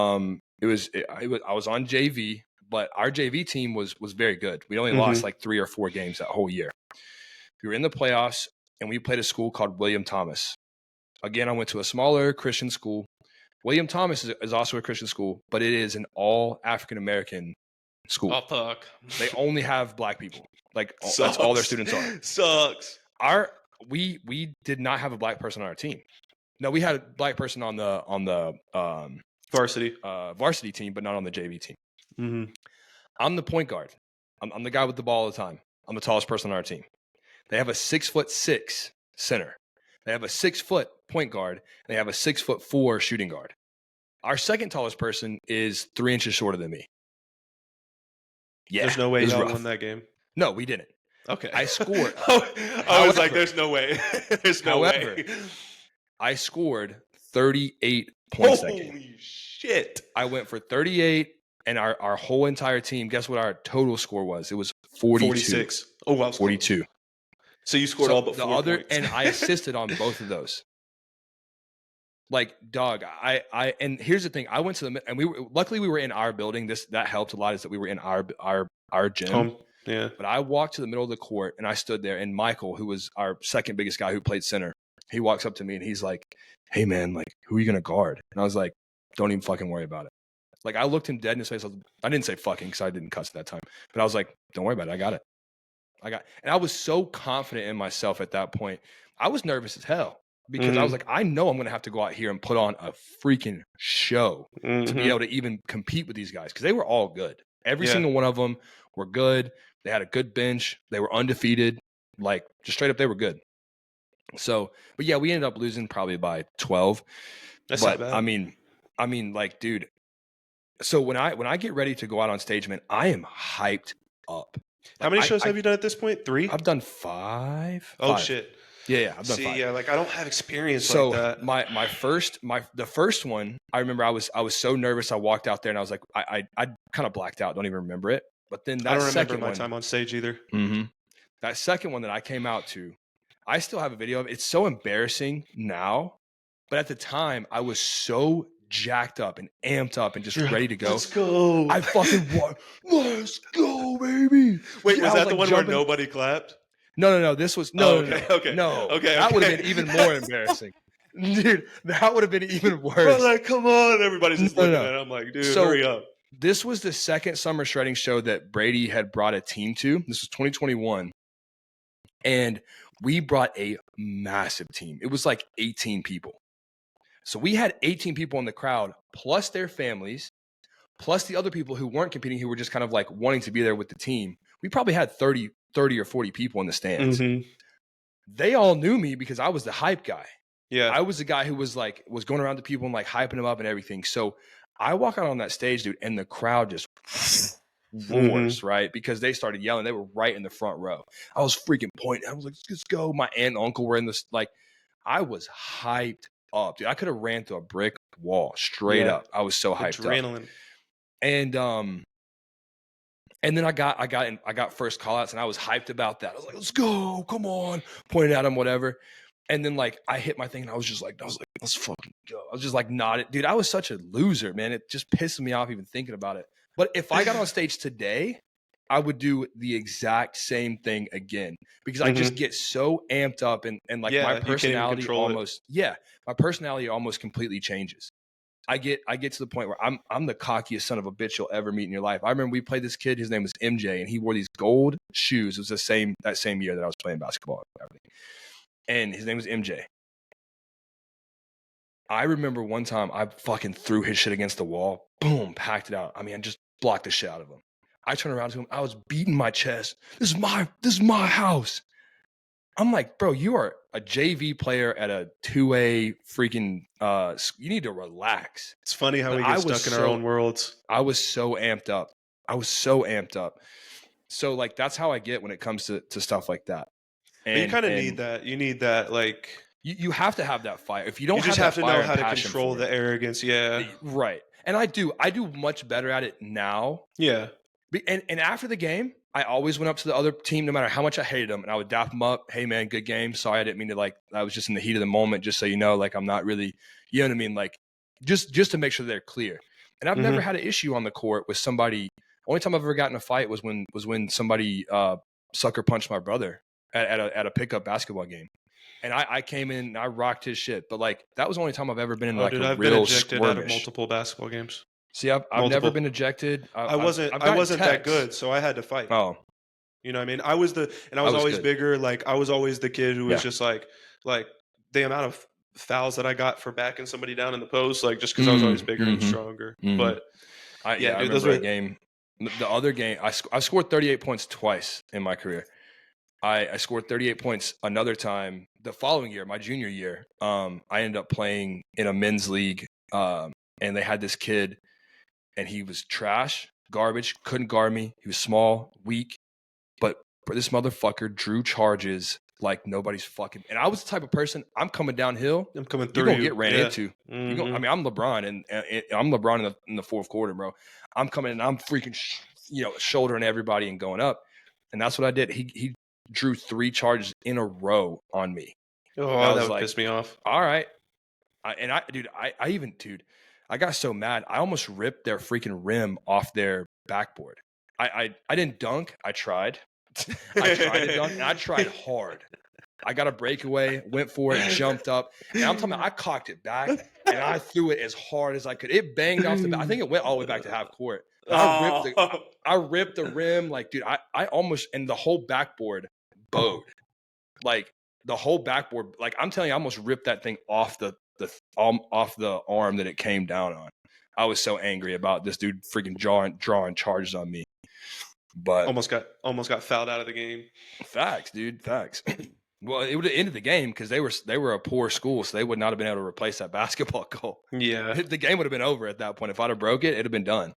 was on JV, but our JV team was very good. We only lost like 3 or 4 games that whole year. We were in the playoffs, and we played a school called William Thomas. Again, I went to a smaller Christian school. William Thomas is also a Christian school, but it is an all African-American school. Oh, fuck. They only have black people. Like, that's all their students are. Sucks. We did not have a black person on our team. No, we had a black person on the varsity team, but not on the JV team. I'm the point guard. I'm the guy with the ball all the time. I'm the tallest person on our team. They have a 6'6" center. They have a 6-foot point guard. And they have a 6'4" shooting guard. Our second tallest person is 3 inches shorter than me. Yeah, there's no way y'all won that game. No, we didn't. Okay, I scored. I was like, "There's no way." There's no way. I scored 38 points that game. Holy shit! I went for 38, and our whole entire team. Guess what our total score was? It was 42. 46. Oh wow, 42. So you scored all but 4 points. And I assisted on both of those. Like, dog, and here's the thing. I went to luckily we were in our building. That helped a lot, is that we were in our gym. Yeah. But I walked to the middle of the court and I stood there, and Michael, who was our second biggest guy who played center, he walks up to me and he's like, "Hey man, like, who are you going to guard?" And I was like, "Don't even fucking worry about it." Like, I looked him dead in his face. I didn't say fucking because I didn't cuss at that time, but I was like, "Don't worry about it. I got it." And I was so confident in myself at that point. I was nervous as hell because I was like, I know I'm going to have to go out here and put on a freaking show to be able to even compete with these guys, because they were all good. Every single one of them were good. They had a good bench. They were undefeated. Like, just straight up, they were good. So, but yeah, we ended up losing probably by 12. That's not bad. I mean, like, dude. So when I get ready to go out on stage, man, I am hyped up. How many shows have you done at this point? 3? I've done 5. Oh, shit. Yeah, I've done 5. Yeah, like, I don't have experience like that. The first one, I remember I was so nervous. I walked out there and I was like, I kind of blacked out. Don't even remember it. But then I don't remember my time on stage either. That second one that I came out to, I still have a video of it. It's so embarrassing now, but at the time I was so jacked up and amped up and just ready to go. Let's go. I fucking won. Let's go, baby. Wait, was that the one where nobody clapped? No. This was Okay. That would have been even more embarrassing, dude. That would have been even worse. Bro, like, come on, everybody's just looking at it. I'm like, dude, hurry up. This was the second summer shredding show that Brady had brought a team to. This was 2021, and we brought a massive team. It was like 18 people. So we had 18 people in the crowd, plus their families, plus the other people who weren't competing, who were just kind of like wanting to be there with the team. We probably had 30 or 40 people in the stands. They all knew me because I was the hype guy. Yeah. I was the guy who was going around to people and like hyping them up and everything. So I walk out on that stage, dude, and the crowd just roars, right? Because they started yelling. They were right in the front row. I was freaking pointing. I was like, let's go. My aunt and uncle were in this. Like, I was hyped up, dude. I could have ran through a brick wall straight up. I was so hyped up. Adrenaline. And then I got first call outs and I was hyped about that. I was like, let's go, come on, pointing at him, whatever. And then like I hit my thing and I was like, let's fucking go. I was just like nodded. Dude, I was such a loser, man. It just pisses me off even thinking about it. But if I got on stage today, I would do the exact same thing again because I just get so amped up and like my personality my personality almost completely changes. I get to the point where I'm the cockiest son of a bitch you'll ever meet in your life. I remember we played this kid, his name was MJ, and he wore these gold shoes. It was that same year that I was playing basketball and everything. And his name was MJ. I remember one time I fucking threw his shit against the wall, boom, packed it out. I mean, I just blocked the shit out of him. I turned around to him, I was beating my chest. This is my house. I'm like, bro, you are a JV player at a 2A freaking, you need to relax. It's funny how we get stuck in our own worlds. I was so amped up. So like, that's how I get when it comes to stuff like that. And you kind of need that. You need that, like, you have to have that fire. If you don't, you just have to know how to control the arrogance. Yeah. Right. And I do much better at it now. Yeah. And after the game, I always went up to the other team, no matter how much I hated them, and I would dap them up. Hey, man, good game. Sorry, I didn't mean to, like, I was just in the heat of the moment, just so you know, like, I'm not really, you know what I mean? Like, just to make sure they're clear. And I've never had an issue on the court with somebody. Only time I've ever gotten in a fight was when somebody sucker punched my brother at a pickup basketball game. And I came in and I rocked his shit. But, like, that was the only time I've ever been in, like, a I've real been ejected skirmish. out of multiple basketball games. See, I've never been ejected. I wasn't that good, so I had to fight. Oh. You know what I mean? I was always bigger. Like, I was always the kid who was just like the amount of fouls that I got for backing somebody down in the post, like, just because I was always bigger and stronger. But I remember a game. The other game, I scored 38 points twice in my career. I scored 38 points another time the following year, my junior year. I ended up playing in a men's league, and they had this kid, and he was trash, garbage, couldn't guard me. He was small, weak, but this motherfucker drew charges like nobody's fucking. And I was the type of person, I'm coming downhill. I'm coming through. You're going to get ran into. I mean, I'm LeBron, and I'm LeBron in the fourth quarter, bro. I'm coming and I'm freaking, shouldering everybody and going up. And that's what I did. He drew 3 charges in a row on me. Oh, that would piss me off. All right. I got so mad. I almost ripped their freaking rim off their backboard. I didn't dunk. I tried. I tried to dunk, and I tried hard. I got a breakaway, went for it, jumped up, and I'm talking about I cocked it back, and I threw it as hard as I could. It banged off the back. I think it went all the way back to half court. I ripped the rim. Like, dude, I almost, and the whole backboard bowed. Like, the whole backboard, like, I'm telling you, I almost ripped that thing off the arm that it came down on. I was so angry about this dude freaking drawing charges on me. But almost got fouled out of the game. Facts, dude. Facts. Well, it would have ended the game because they were a poor school, so they would not have been able to replace that basketball goal. Yeah. The game would have been over at that point. If I'd have broke it, it'd have been done.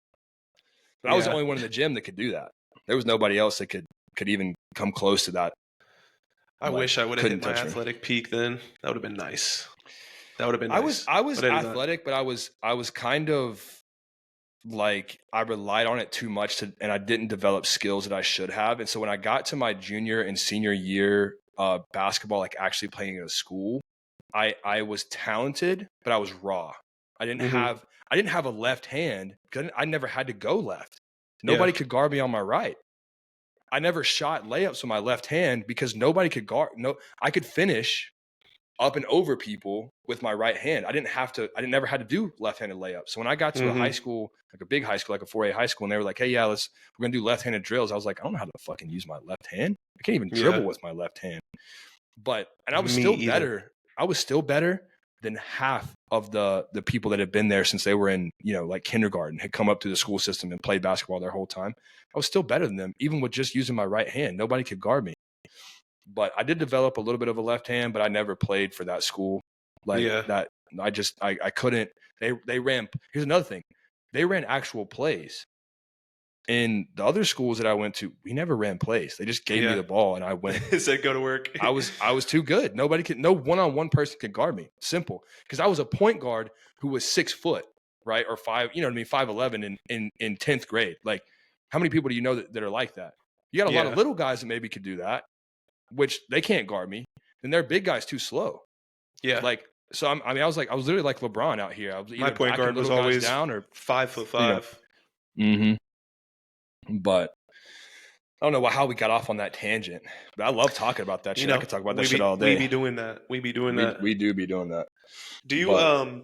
But I was the only one in the gym that could do that. There was nobody else that could even come close to that. I wish I would have hit my athletic peak then. That would have been nice. That would have been nice. I was athletic, but I was kind of like, I relied on it too much and I didn't develop skills that I should have. And so when I got to my junior and senior year basketball, like actually playing at a school, I was talented, but I was raw. I didn't have a left hand because I never had to go left. Nobody could guard me on my right. I never shot layups with my left hand because nobody could guard. No, I could finish up and over people with my right hand. I never had to do left-handed layups. So when I got to a high school, like a big high school, like a 4A high school, and they were like, hey, we're going to do left-handed drills. I was like, I don't know how to fucking use my left hand. I can't even dribble with my left hand. And I was still better. I was still better than half of the people that had been there since they were in, like kindergarten, had come up through the school system and played basketball their whole time. I was still better than them, even with just using my right hand. Nobody could guard me. But I did develop a little bit of a left hand, but I never played for that school. like Yeah. that. I couldn't. They ran. Here's another thing. They ran actual plays. In the other schools that I went to, we never ran plays. They just gave me Yeah. the ball and I went. It said go to work. I was too good. No one-on-one person could guard me. Simple. Because I was a point guard who was 6 foot, right? Or 5, you know what I mean, 5'11" in 10th grade. Like, how many people do you know that are like that? You got a lot of Yeah. little guys that maybe could do that, which they can't guard me. Then their big guys too slow. Yeah. Like, so I was literally like LeBron out here. I was My either point backing guard was little guys always down or 5'5". But I don't know how we got off on that tangent, but I love talking about that shit. I could talk about that shit all day. We be doing that. We be doing that. We do be doing that. Do you But,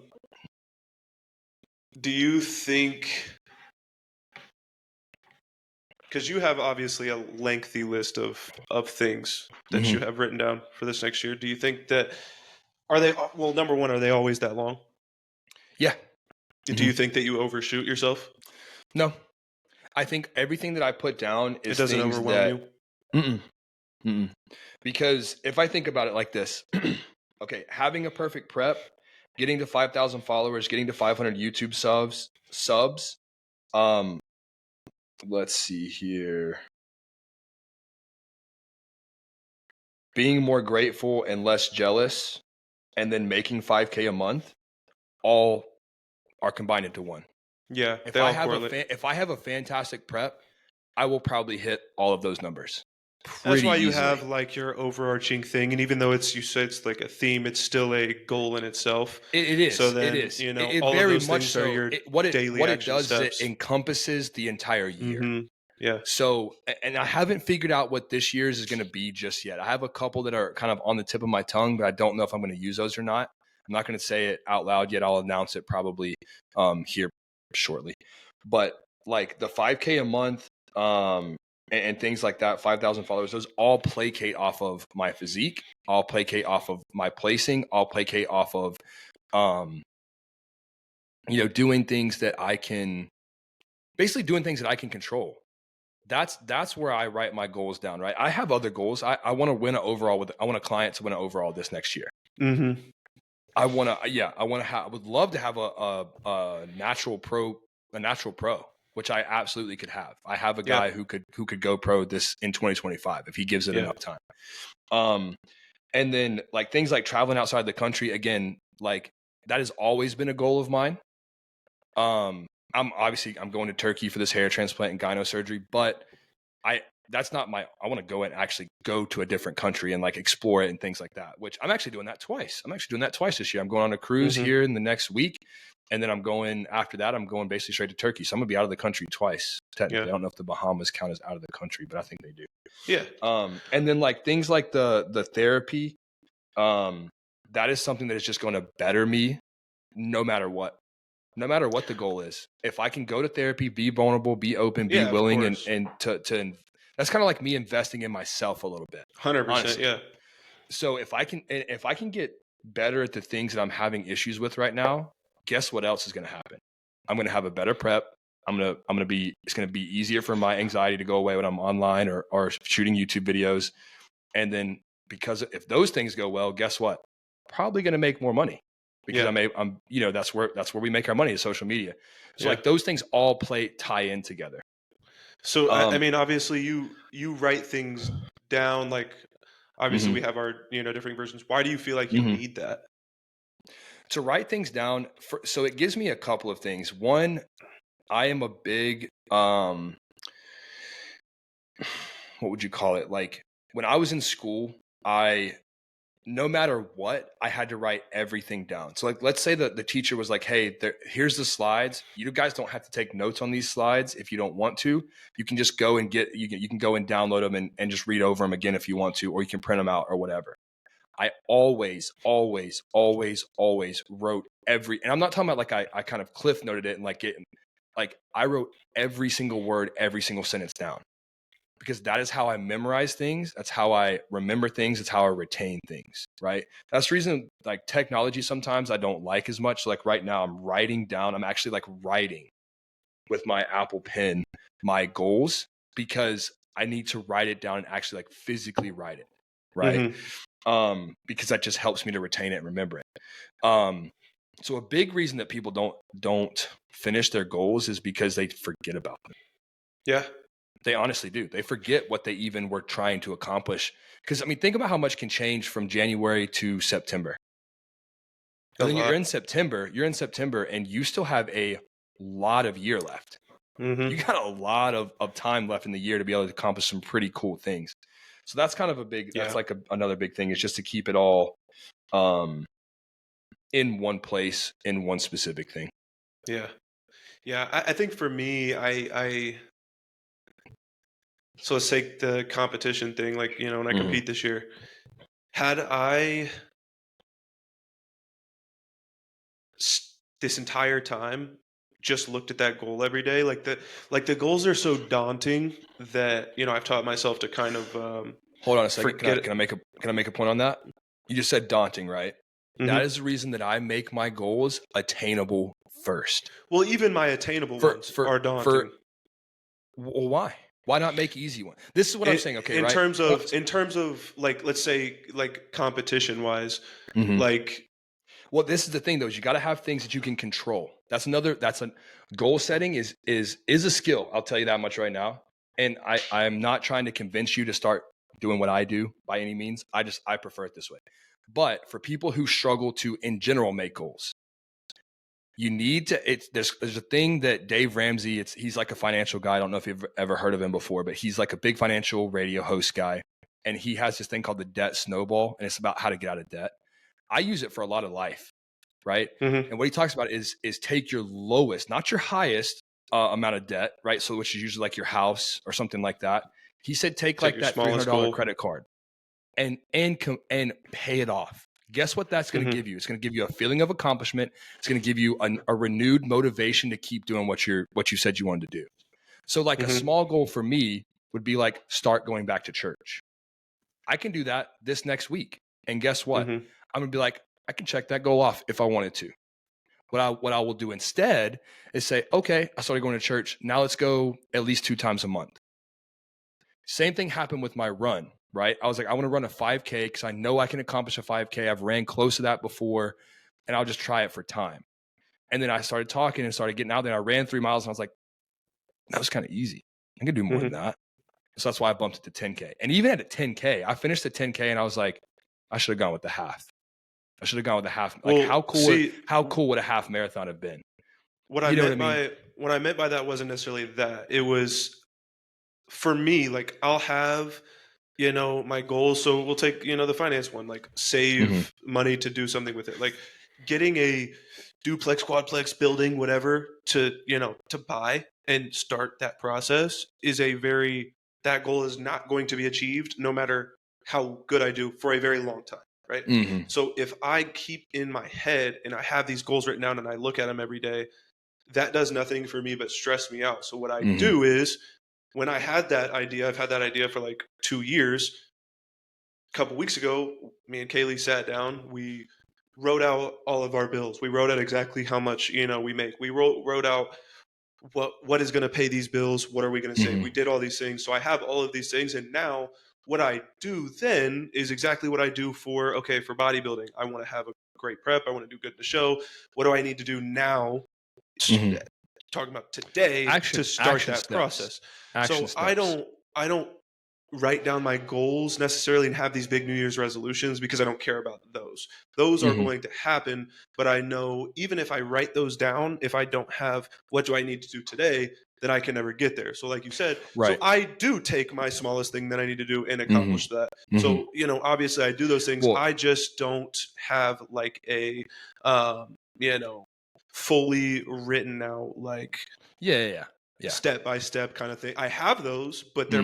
do you think, because you have obviously a lengthy list of things that you have written down for this next year, do you think that number one, are they always that long? Yeah. Do you think that you overshoot yourself? No. I think everything that I put down is it doesn't things overwhelm that, you. Because if I think about it like this, okay, having a perfect prep, getting to 5,000 followers, getting to 500 YouTube subs, let's see here. Being more grateful and less jealous, and then making 5K a month, all are combined into one. Yeah. If I have a fantastic prep, I will probably hit all of those numbers. That's why you easily. have like your overarching thing, and even though you say it's like a theme, it's still a goal in itself. It is. So then, it is. you know, it all very of those much things so. are your What daily it action does steps. is it encompasses the entire year. Yeah. So, and I haven't figured out what this year's is going to be just yet. I have a couple that are kind of on the tip of my tongue, but I don't know if I'm going to use those or not. I'm not going to say it out loud yet. I'll announce it probably here shortly. But like the 5K a month and things like that, 5,000 followers, those all placate off of my physique, all placate off of my placing, all placate off of, doing things that I can, basically doing things that I can control. That's where I write my goals down, right? I have other goals. I want to win an overall I want a client to win an overall this next year. I would love to have a natural pro, which I absolutely could have. I have a guy who could go pro this in 2025 if he gives it enough time. And then like things like traveling outside the country, again, like that has always been a goal of mine. I'm going to Turkey for this hair transplant and gyno surgery, but I want to go and actually go to a different country and like explore it and things like that, which I'm actually doing that twice. This year. I'm going on a cruise here in the next week. And then I'm going basically straight to Turkey. So I'm gonna be out of the country twice. Technically, I don't know if the Bahamas count as out of the country, but I think they do. Yeah. And then like things like the therapy, that is something that is just going to better me no matter what the goal is. If I can go to therapy, be vulnerable, be open, be willing, and to that's kind of like me investing in myself a little bit. 100%. Honestly. Yeah. So if I can get better at the things that I'm having issues with right now, guess what else is going to happen? I'm going to have a better prep. It's going to be easier for my anxiety to go away when I'm online or shooting YouTube videos. And then because if those things go well, guess what? Probably going to make more money. Because I'm that's where we make our money is social media. So like those things all tie in together. So I mean, obviously you write things down. Like obviously we have our different versions. Why do you feel like you need that? To write things down, so it gives me a couple of things. One, I am a big what would you call it? Like when I was in school, no matter what, I had to write everything down. So like, let's say that the teacher was like, hey, here's the slides. You guys don't have to take notes on these slides if you don't want to. You can just go and you can go and download them and just read over them again if you want to, or you can print them out or whatever. I always wrote and I'm not talking about like I kind of cliff noted it and like I wrote every single word, every single sentence down. Because that is how I memorize things. That's how I remember things. That's how I retain things, right? That's the reason like technology sometimes I don't like as much. So like right now I'm actually like writing with my Apple Pen my goals because I need to write it down and actually like physically write it, right? because that just helps me to retain it and remember it. So a big reason that people don't finish their goals is because they forget about them. Yeah. They honestly do. They forget what they even were trying to accomplish. Because I mean, think about how much can change from January to September. A And then lot. you're in September and you still have a lot of year left. You got a lot of time left in the year to be able to accomplish some pretty cool things. So that's kind of that's like another big thing, is just to keep it all in one place, in one specific thing. Yeah. Yeah. I think for me, so let's take the competition thing, like, when I compete this year, had I this entire time just looked at that goal every day, like the goals are so daunting that, I've taught myself to kind of, Hold on a second. forget it. Can I make a point on that? You just said daunting, right? Mm-hmm. That is the reason that I make my goals attainable first. Well, even my attainable ones are daunting. Well, why? Why not make easy one? This is what I'm saying. Okay, in right? terms of like, let's say, like, competition wise, like, well, this is the thing though, is you got to have things that you can control. That's a goal setting is a skill. I'll tell you that much right now. And I'm not trying to convince you to start doing what I do by any means. I prefer it this way. But for people who struggle to, in general, make goals, you need to, there's a thing that Dave Ramsey, he's like a financial guy. I don't know if you've ever heard of him before, but he's like a big financial radio host guy. And he has this thing called the debt snowball, and it's about how to get out of debt. I use it for a lot of life, right? And what he talks about is take your lowest, not your highest amount of debt, right? So which is usually like your house or something like that. He said take like that $300 credit card and pay it off. Guess what that's going to give you? It's going to give you a feeling of accomplishment. It's going to give you a renewed motivation to keep doing what you said you wanted to do. So like a small goal for me would be like, start going back to church. I can do that this next week. And guess what? I'm going to be like, I can check that goal off if I wanted to. What I will do instead is say, okay, I started going to church. Now let's go at least 2 times a month. Same thing happened with my run, right? I was like, I want to run a 5K because I know I can accomplish a 5K. I've ran close to that before, and I'll just try it for time. And then I started talking and started getting out there. I ran 3 miles, and I was like, that was kind of easy. I can do more than that. So that's why I bumped it to 10K. And even at a 10K, I finished at 10K, and I was like, I should have gone with the half. I should have gone with the half. Like, well, how cool would a half marathon have been? What I meant by that wasn't necessarily that. It was, for me, like, I'll have, my goals. So we'll take, the finance one, like, save money to do something with it. Like, getting a duplex, quadplex building, whatever, to buy and start that process is that goal is not going to be achieved no matter how good I do for a very long time. Right. So if I keep in my head and I have these goals written down and I look at them every day, that does nothing for me but stress me out. So what I do is, when I had that idea, I've had that idea for like 2 years. A couple weeks ago, me and Kaylee sat down. We wrote out all of our bills. We wrote out exactly how much, we make. We wrote out what is going to pay these bills. What are we going to save? We did all these things. So I have all of these things. And now what I do then is exactly what I do for bodybuilding. I want to have a great prep. I want to do good in the show. What do I need to do now? Talking about today to start that process. So I don't write down my goals necessarily and have these big New Year's resolutions because I don't care about those. Those are going to happen, but I know even if I write those down, if I don't have what do I need to do today, then I can never get there. So like you said, so I do take my smallest thing that I need to do and accomplish that. So, obviously I do those things. Well, I just don't have like a, fully written out, like, step by step kind of thing. I have those, but they're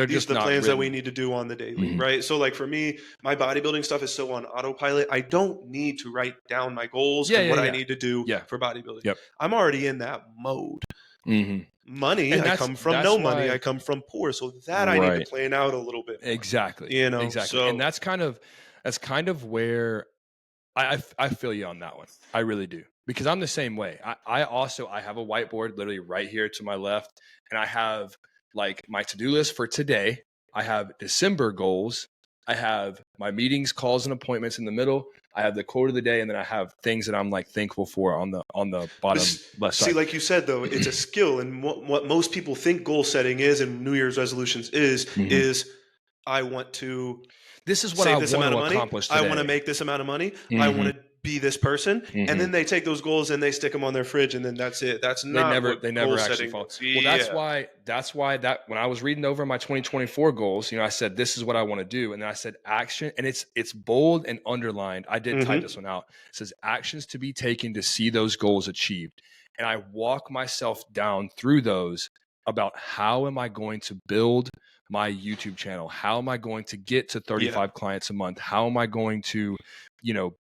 just the plans that we need to do on the daily, right? So like for me, my bodybuilding stuff is so on autopilot. I don't need to write down my goals and what I need to do for bodybuilding. I'm already in that mode. Money, and I come from no money. I come from poor, so that I need to plan out a little bit more. Exactly. So, and that's kind of where I feel you on that one. I really do. Because I'm the same way. I have a whiteboard literally right here to my left. And I have like my to-do list for today. I have December goals. I have my meetings, calls, and appointments in the middle. I have the quote of the day, and then I have things that I'm like thankful for on the bottom left See, side. like you said, though, it's a skill, and what most people think goal setting is, and New Year's resolutions Mhm. is I want to This is what I save this want amount to of money. accomplish I want to today. make this amount of money. I hmm want to be this person, and hmm then they take those goals and they stick them on their fridge, and then that's it. That's not what They goal never actually setting follow. is. Well, Yeah. that's why that when I was reading over my 2024 goals, I said this is what I want to do, and then I said action, and it's bold and underlined. I did type Mm-hmm. this one out. It says actions to be taken to see those goals achieved, and I walk myself down through those about how am I going to build my YouTube channel? How am I going to get to Yeah. 35 clients a month? How am I going to,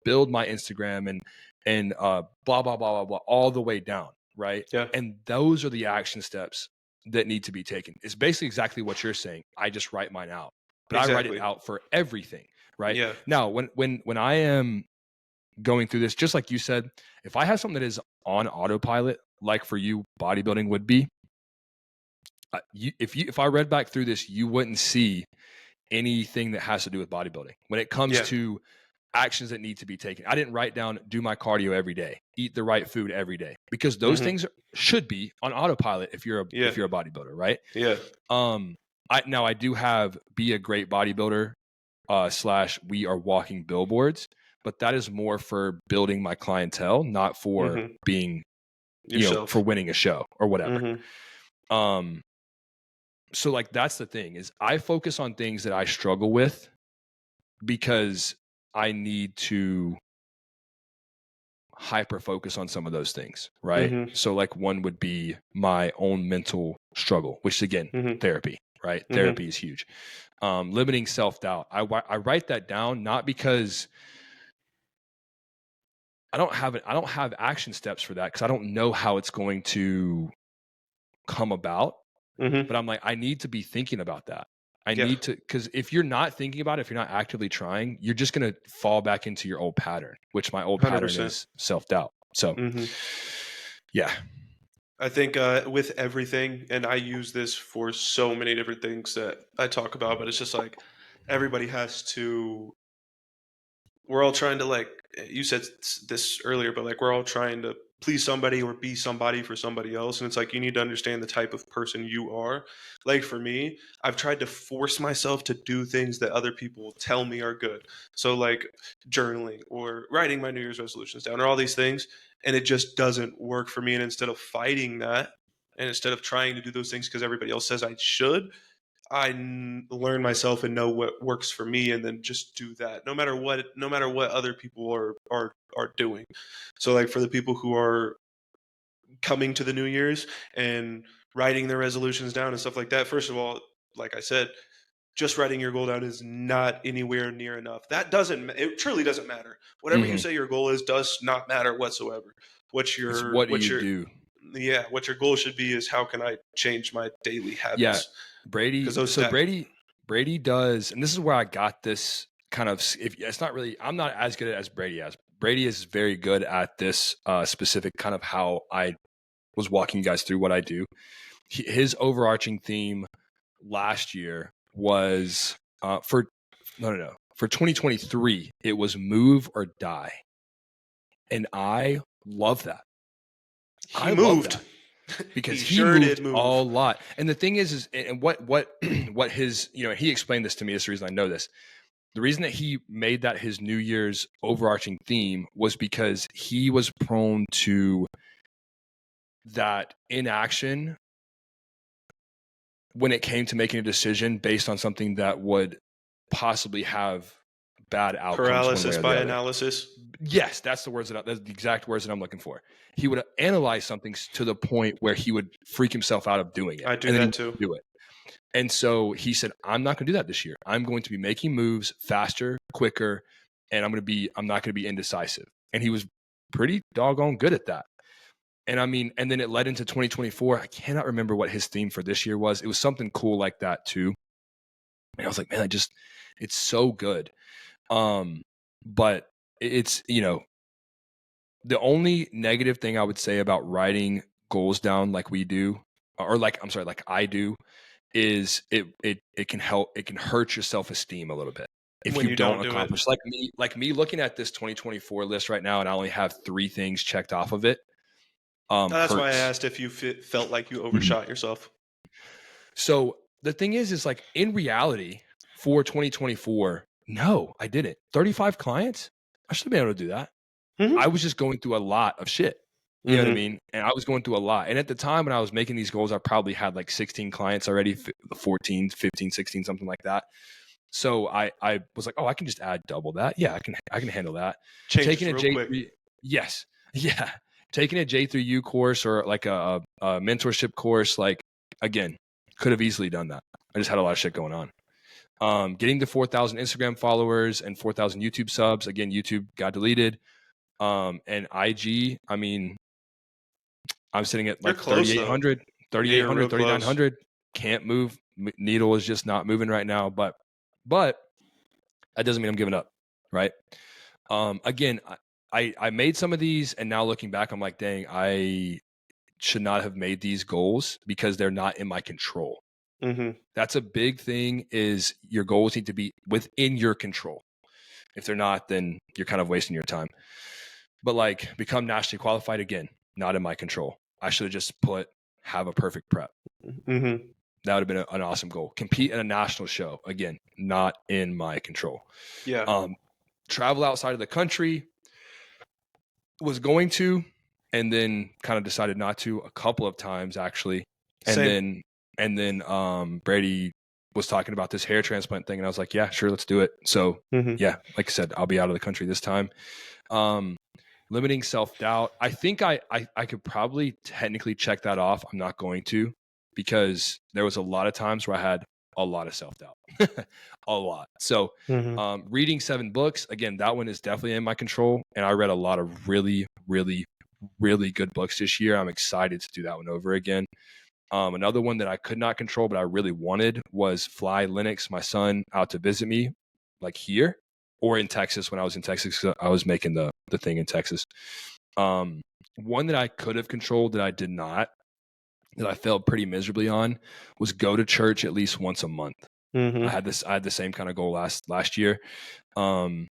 build my Instagram and blah blah blah blah blah all the way down, right? Yeah. And those are the action steps that need to be taken. It's basically exactly what you're saying. I just write mine out, but I write it Exactly. out for everything, right? Yeah. Now, when I am going through this, just like you said, if I have something that is on autopilot, like for you, bodybuilding would be, if I read back through this, you wouldn't see anything that has to do with bodybuilding when it comes Yeah. to actions that need to be taken. I didn't write down do my cardio every day, eat the right food every day, because those Mm-hmm. things should be on autopilot if you're Yeah. a bodybuilder, right? Yeah. I do have be a great bodybuilder slash we are walking billboards, but that is more for building my clientele, not for Mm-hmm. being for Yourself. winning a show or whatever. Mm-hmm. Um, so like that's the thing is I focus on things that I struggle with because I need to hyper focus on some of those things, right? Mm-hmm. So like one would be my own mental struggle, which again, Mm-hmm. therapy, right? Mm-hmm. Therapy is huge. Limiting self-doubt. I write that down not because I don't have action steps for that because I don't know how it's going to come about, Mm-hmm. but I'm like I need to be thinking about that. I Yeah. need to, because if you're not thinking about it, if you're not actively trying, you're just going to fall back into your old pattern, which my old pattern 100%. is self-doubt. So Mm-hmm. yeah. I think with everything, and I use this for so many different things that I talk about, but it's just like everybody has to. We're all trying to, like you said this earlier, but like we're all trying to please somebody or be somebody for somebody else, and it's like you need to understand the type of person you are. Like for me, I've tried to force myself to do things that other people tell me are good. So like journaling or writing my New Year's resolutions down or all these things, and it just doesn't work for me. And instead of fighting that, and instead of trying to do those things because everybody else says I should, learn myself and know what works for me, and then just do that, no matter what other people are doing. So, like for the people who are coming to the New Year's and writing their resolutions down and stuff like that, first of all, like I said, just writing your goal down is not anywhere near enough. That doesn't. It truly doesn't matter. Whatever you Mhm. say your goal is does not matter whatsoever. It's what do What you your do? yeah, what your goal should be is how can I change my daily Yeah, habits, because Brady. those So stack. Brady does, and this is where I got this kind of. If it's not really, I'm not as good as Brady as. Brady is very good at this specific kind of how I was walking you guys through what I do. His overarching theme last year was for for 2023. It was move or die, and I love that. He I love moved. that. Because He he sure moved did a move. lot. And the thing is and what what his, he explained this to me. This is the reason I know this. The reason that he made that his New Year's overarching theme was because he was prone to that inaction when it came to making a decision based on something that would possibly have bad outcomes one way Paralysis or the by other. analysis. Yes, that's that's the exact words that I'm looking for. He would analyze something to the point where he would freak himself out of doing it, I do and then he that would too. do it. And so he said, I'm not going to do that this year. I'm going to be making moves faster, quicker, and I'm not going to be indecisive. And he was pretty doggone good at that. And I mean, and then it led into 2024. I cannot remember what his theme for this year was. It was something cool like that too. And I was like, man, it's so good. But it's, the only negative thing I would say about writing goals down like we do, or like, I'm sorry, like I do, is it can hurt your self-esteem a little bit. if when you you don't don't do it. accomplish, like me looking at this 2024 list right now, and I only have 3 things checked off of it, That's why I hurts. asked if you felt like you Mhm. overshot yourself. So the thing is like in reality for 2024, no, I didn't. 35 clients, I should have been able to do that. I Mm-hmm. was just going through a lot of shit. You know what I Mm-hmm. mean? And I was going through a lot. And at the time when I was making these goals, I probably had like 16 clients already, 14, 15, 16, something like that. So I was like, oh, I can just add double that. Yeah, I can handle that. Changes Taking a real quick. J3, yes, yeah, taking a J3U course or like a mentorship course, like again, could have easily done that. I just had a lot of shit going on. Getting to 4,000 Instagram followers and 4,000 YouTube subs. Again, YouTube got deleted. And IG, I mean, I'm sitting at You're like close though. 3,800, Yeah, you're real close. 3,900. Can't move. Needle is just not moving right now. But that doesn't mean I'm giving up, right? Again, I made some of these, and now looking back, I'm like, dang, I should not have made these goals because they're not in my control. Mm-hmm. That's a big thing. Is your goals need to be within your control. If they're not, then you're kind of wasting your time. But like become nationally qualified, again, not in my control. I should have just have a perfect prep. Mm-hmm. That would have been an awesome goal. Compete at a national show, again, not in my control. Yeah. Travel outside of the country, was going to, and then kind of decided not to a couple of times actually. Same. And then Brady was talking about this hair transplant thing, and I was like, yeah, sure, let's do it. So Mm-hmm. yeah, like I said, I'll be out of the country this time. Limiting self-doubt. I think I could probably technically check that off. I'm not going to, because there was a lot of times where I had a lot of self-doubt. A lot. So Mm-hmm. reading 7 books, again, that one is definitely in my control. And I read a lot of really, really, really good books this year. I'm excited to do that one over again. Another one that I could not control, but I really wanted, was fly Linux, my son, out to visit me, like here or in Texas. When I was in Texas, I was making the thing in Texas. One that I could have controlled that I did not, that I failed pretty miserably on, was go to church at least once a month. I Mm-hmm. had the same kind of goal last year. And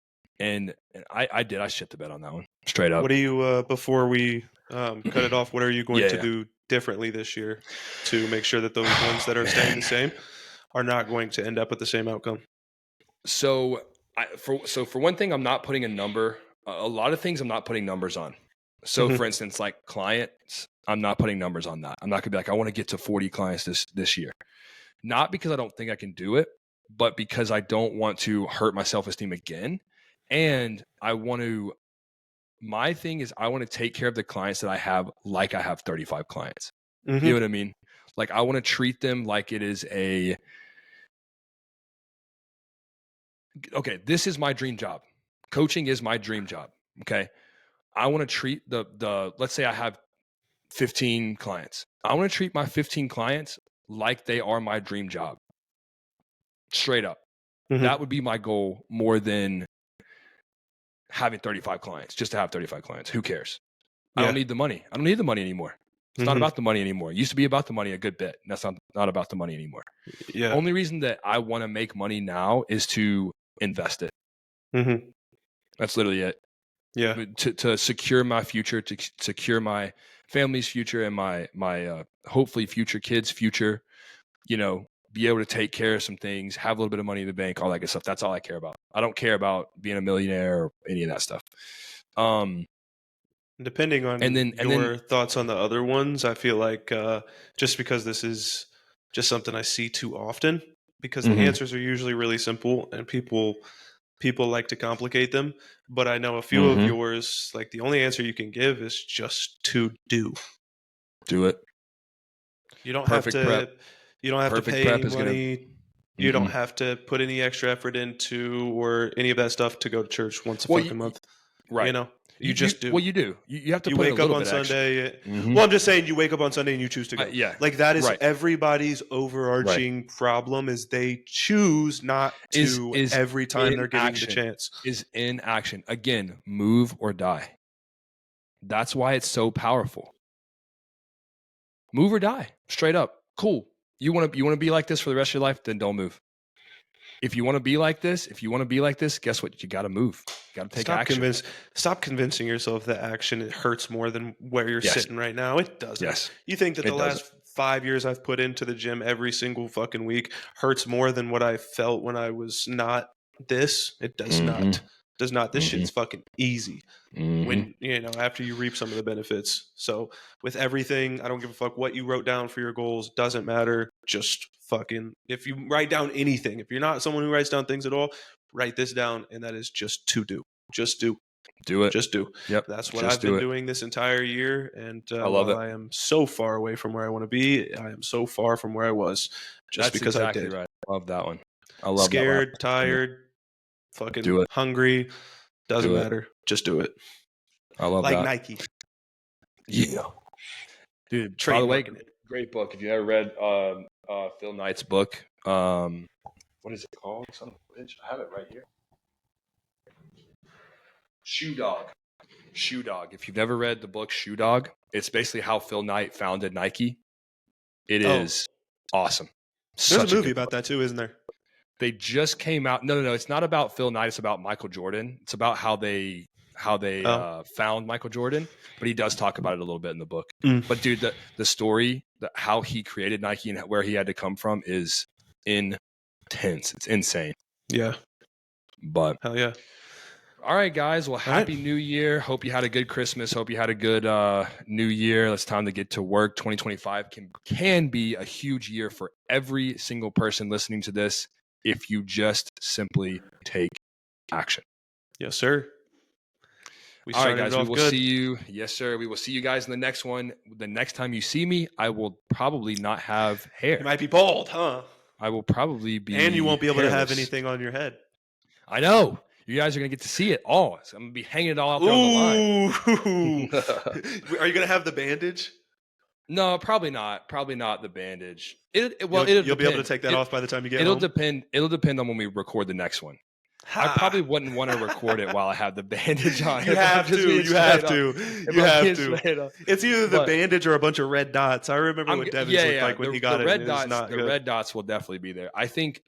I shit the bed on that one straight up. What do you before we cut it off? What are you going to Yeah. do differently this year to make sure that those ones that are staying the Man. same are not going to end up with the same outcome? So for one thing, I'm not putting a number. A lot of things I'm not putting numbers on. So Mm-hmm. for instance, like clients, I'm not putting numbers on that. I'm not gonna be like, I want to get to 40 clients this year. Not because I don't think I can do it, but because I don't want to hurt my self-esteem again. And my thing is I want to take care of the clients that I have like I have 35 clients. You know Mm-hmm. what I mean? Like I want to treat them like it is okay, this is my dream job. Coaching is my dream job. Okay. I want to treat let's say I have 15 clients. I want to treat my 15 clients like they are my dream job. Straight up. Mm-hmm. That would be my goal more than having 35 clients, just to have 35 clients. Who cares? I don't Yeah. need the money. I don't need the money anymore. It's not Mm-hmm. about the money anymore. It used to be about the money a good bit. And that's not about the money anymore. Yeah. Only reason that I want to make money now is to invest it. Mm-hmm. That's literally it. Yeah. To secure my future, to secure my family's future, and my hopefully future kids' future. Be able to take care of some things, have a little bit of money in the bank, all that good stuff. That's all I care about. I don't care about being a millionaire or any of that stuff. Depending And on then your thoughts on the other ones, I feel like just because this is just something I see too often, because the mhm, answers are usually really simple and people like to complicate them. But I know a few of mhm, yours, like the only answer you can give is just to do. do it. You don't have Perfect prep. to you don't have to Perfect pay any prep is gonna. money. You don't Mm-mm. have to put any extra effort into or any of that stuff to go to church once a Well, fucking month. You right. know, you just do. You do. You have to You put in a wake up little on bit extra. Sunday. Hmm. Well, I'm just saying, you wake up on Sunday and you choose to go. Yeah. Like that is Right. everybody's Right. overarching problem is they choose not to Is every time in they're getting the action. chance. Is in action. Again, move or die. That's why it's so powerful. Move or die. Straight up. Cool. You want to be like this for the rest of your life? Then don't move. if you want to be like this, guess what? You got to move. You got to take action. Stop convincing yourself that action it hurts more than where you're sitting right now. It doesn't. Yes. You think that the last 5 years I've put into the gym every single fucking week hurts more than what I felt when I was not this? It does not. Does not. This shit's fucking easy when, after you reap some of the benefits. So with everything, I don't give a fuck what you wrote down for your goals. Doesn't matter. Just fucking, if you write down anything, if you're not someone who writes down things at all, write this down. And that is just to do. Just do. Do it. Just do. Yep. That's what I've been doing this entire year. And I love it. I am so far away from where I want to be. I am so far from where I was just because exactly I did. Right. I love that one. I love scared, that tired, fucking hungry. Doesn't matter. Just do it. I love like that. Nike. Yeah. Dude, by the way, great book. If you ever read Phil Knight's book, what is it called? Son of a bitch. I have it right here. Shoe Dog. If you've never read the book Shoe Dog, it's basically how Phil Knight founded Nike. It is awesome. There's a movie about that too, isn't there? They just came out. No. It's not about Phil Knight. It's about Michael Jordan. It's about how they found Michael Jordan. But he does talk about it a little bit in the book. But dude, the story, how he created Nike and where he had to come from is intense. It's insane. Yeah. But hell yeah. All right, guys. Well, happy New Year. Hope you had a good Christmas. Hope you had a good New Year. It's time to get to work. 2025 can be a huge year for every single person listening to this if you just simply take action. Yes, sir. All right, guys. We will see you. Yes, sir. We will see you guys in the next one. The next time you see me, I will probably not have hair. You might be bald, huh? I will probably be And you won't be able hairless. to have anything on your head. I know. You guys are going to get to see it all. So I'm going to be hanging it all out there on the line. Are you going to have the bandage? No, probably not. Probably not the bandage. You'll be able to take that off by the time you get home? It'll depend on when we record the next one. I probably wouldn't want to record it while I have the bandage on. You have to. It's either the bandage or a bunch of red dots. I remember what Devin's looked like when he got it. The red dots will definitely be there. I think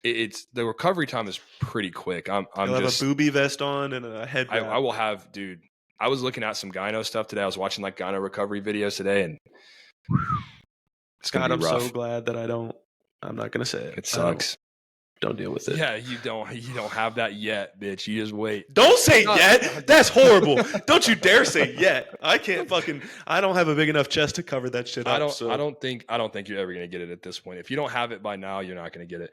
it's the recovery time is pretty quick. You'll have a booby vest on and a head wrap. I will have, dude. I was looking at some gyno stuff today. I was watching like gyno recovery videos today, and it's gonna be rough. I'm so glad that I'm not gonna say it. It sucks. Don't deal with it. Yeah, you don't have that yet, bitch. You just wait. Don't say yet. That's horrible. Don't you dare say yet. I don't have a big enough chest to cover that shit up. I don't think you're ever gonna get it at this point. If you don't have it by now, you're not gonna get it.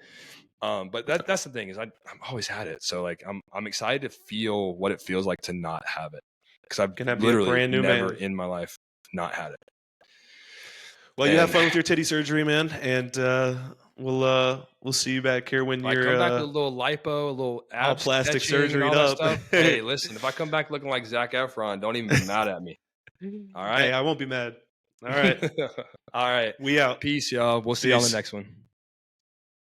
But that's the thing is I've always had it. So like I'm excited to feel what it feels like to not have it. Because I've literally brand new never in my life not had it. Well, you have fun with your titty surgery, man, and we'll see you back here when you're come back with a little lipo, a little all plastic surgery up. Hey, listen, if I come back looking like Zac Efron, don't even be mad at me. All right. Hey, I won't be mad. All right. All right. We out. Peace, y'all. We'll see y'all in the next one.